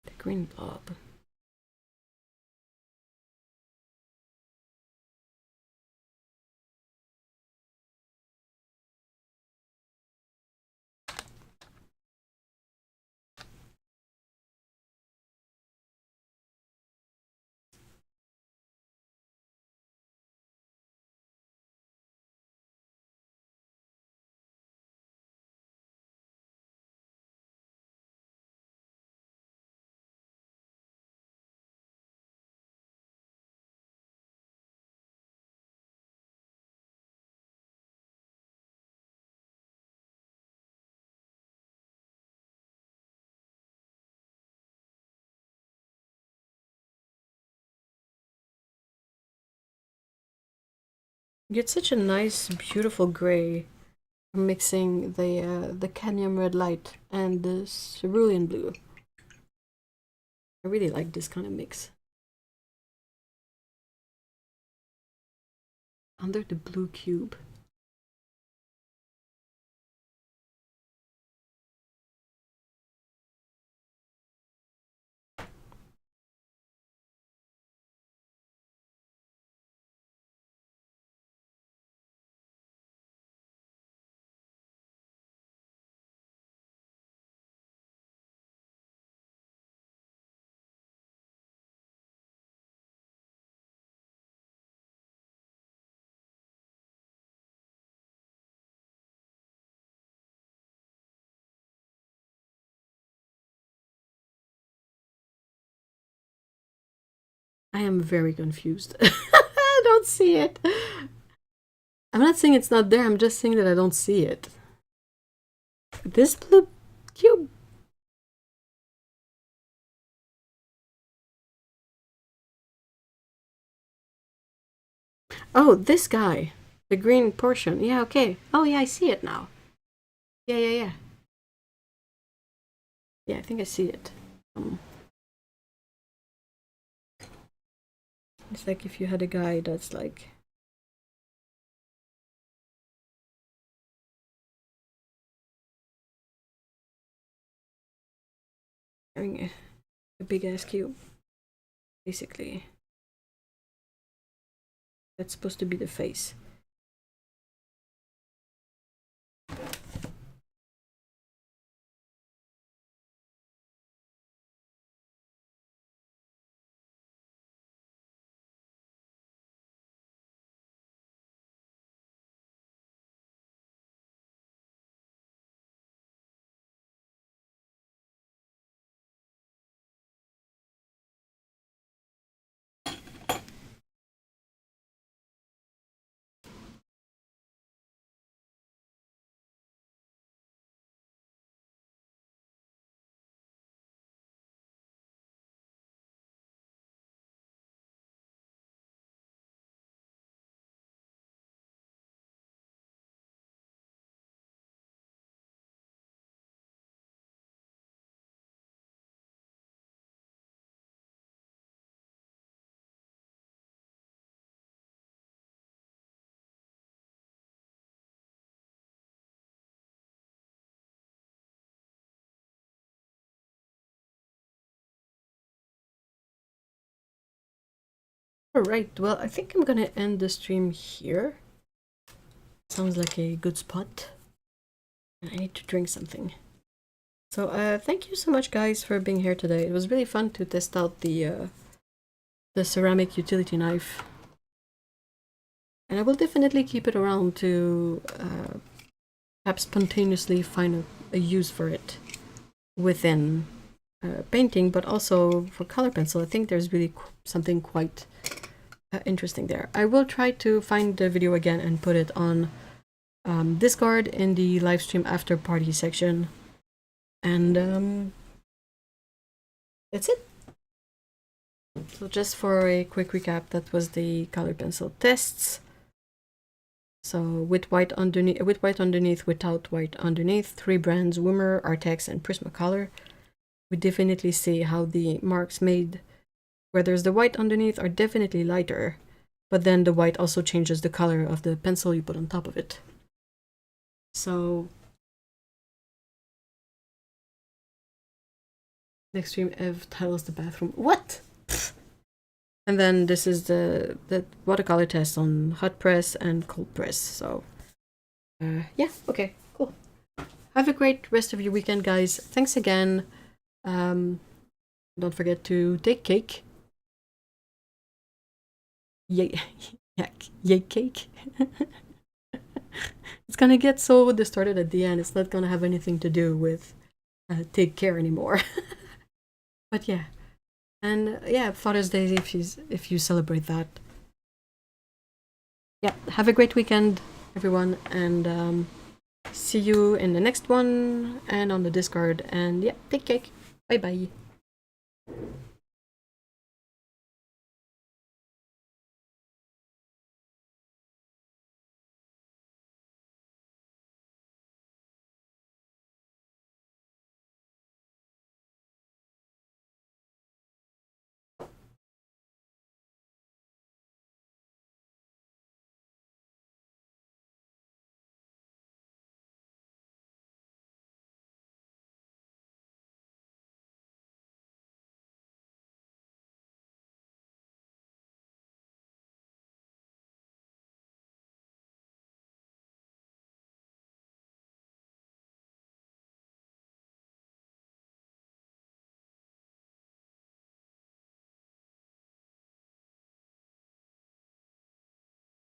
The green blob. You get such a nice, beautiful gray from mixing the cadmium red light and the cerulean blue. I really like this kind of mix. Under the blue cube. I am very confused. I don't see it. I'm not saying it's not there, I'm just saying that I don't see it. This blue cube. Oh, this guy. The green portion. Yeah, okay. Oh, yeah, I see it now. Yeah. Yeah, I think I see it. It's like if you had a guy that's like... having a big ass cube. Basically. That's supposed to be the face. Alright, well, I think I'm gonna end the stream here. Sounds like a good spot. I need to drink something. So, thank you so much, guys, for being here today. It was really fun to test out the ceramic utility knife. And I will definitely keep it around to perhaps spontaneously find a use for it within painting, but also for color pencil. I think there's really something quite interesting there. I will try to find the video again and put it on Discord in the live stream after party section. And that's it. So just for a quick recap, that was the color pencil tests. So with white underneath, without white underneath, 3 brands, Wimmer, Artex, and Prismacolor. We definitely see how the marks made where there's the white underneath are definitely lighter, but then the white also changes the color of the pencil you put on top of it. So next stream, Ev tiles the bathroom. What? And then this is the watercolor test on hot press and cold press. So yeah, okay, cool. Have a great rest of your weekend, guys. Thanks again. Don't forget to take cake. Yay, yay cake. It's gonna get so distorted at the end. It's not gonna have anything to do with take care anymore. But yeah, and yeah, Father's Day if you celebrate that. Yeah, have a great weekend, everyone, and see you in the next one and on the Discord. And yeah, take cake. Bye bye.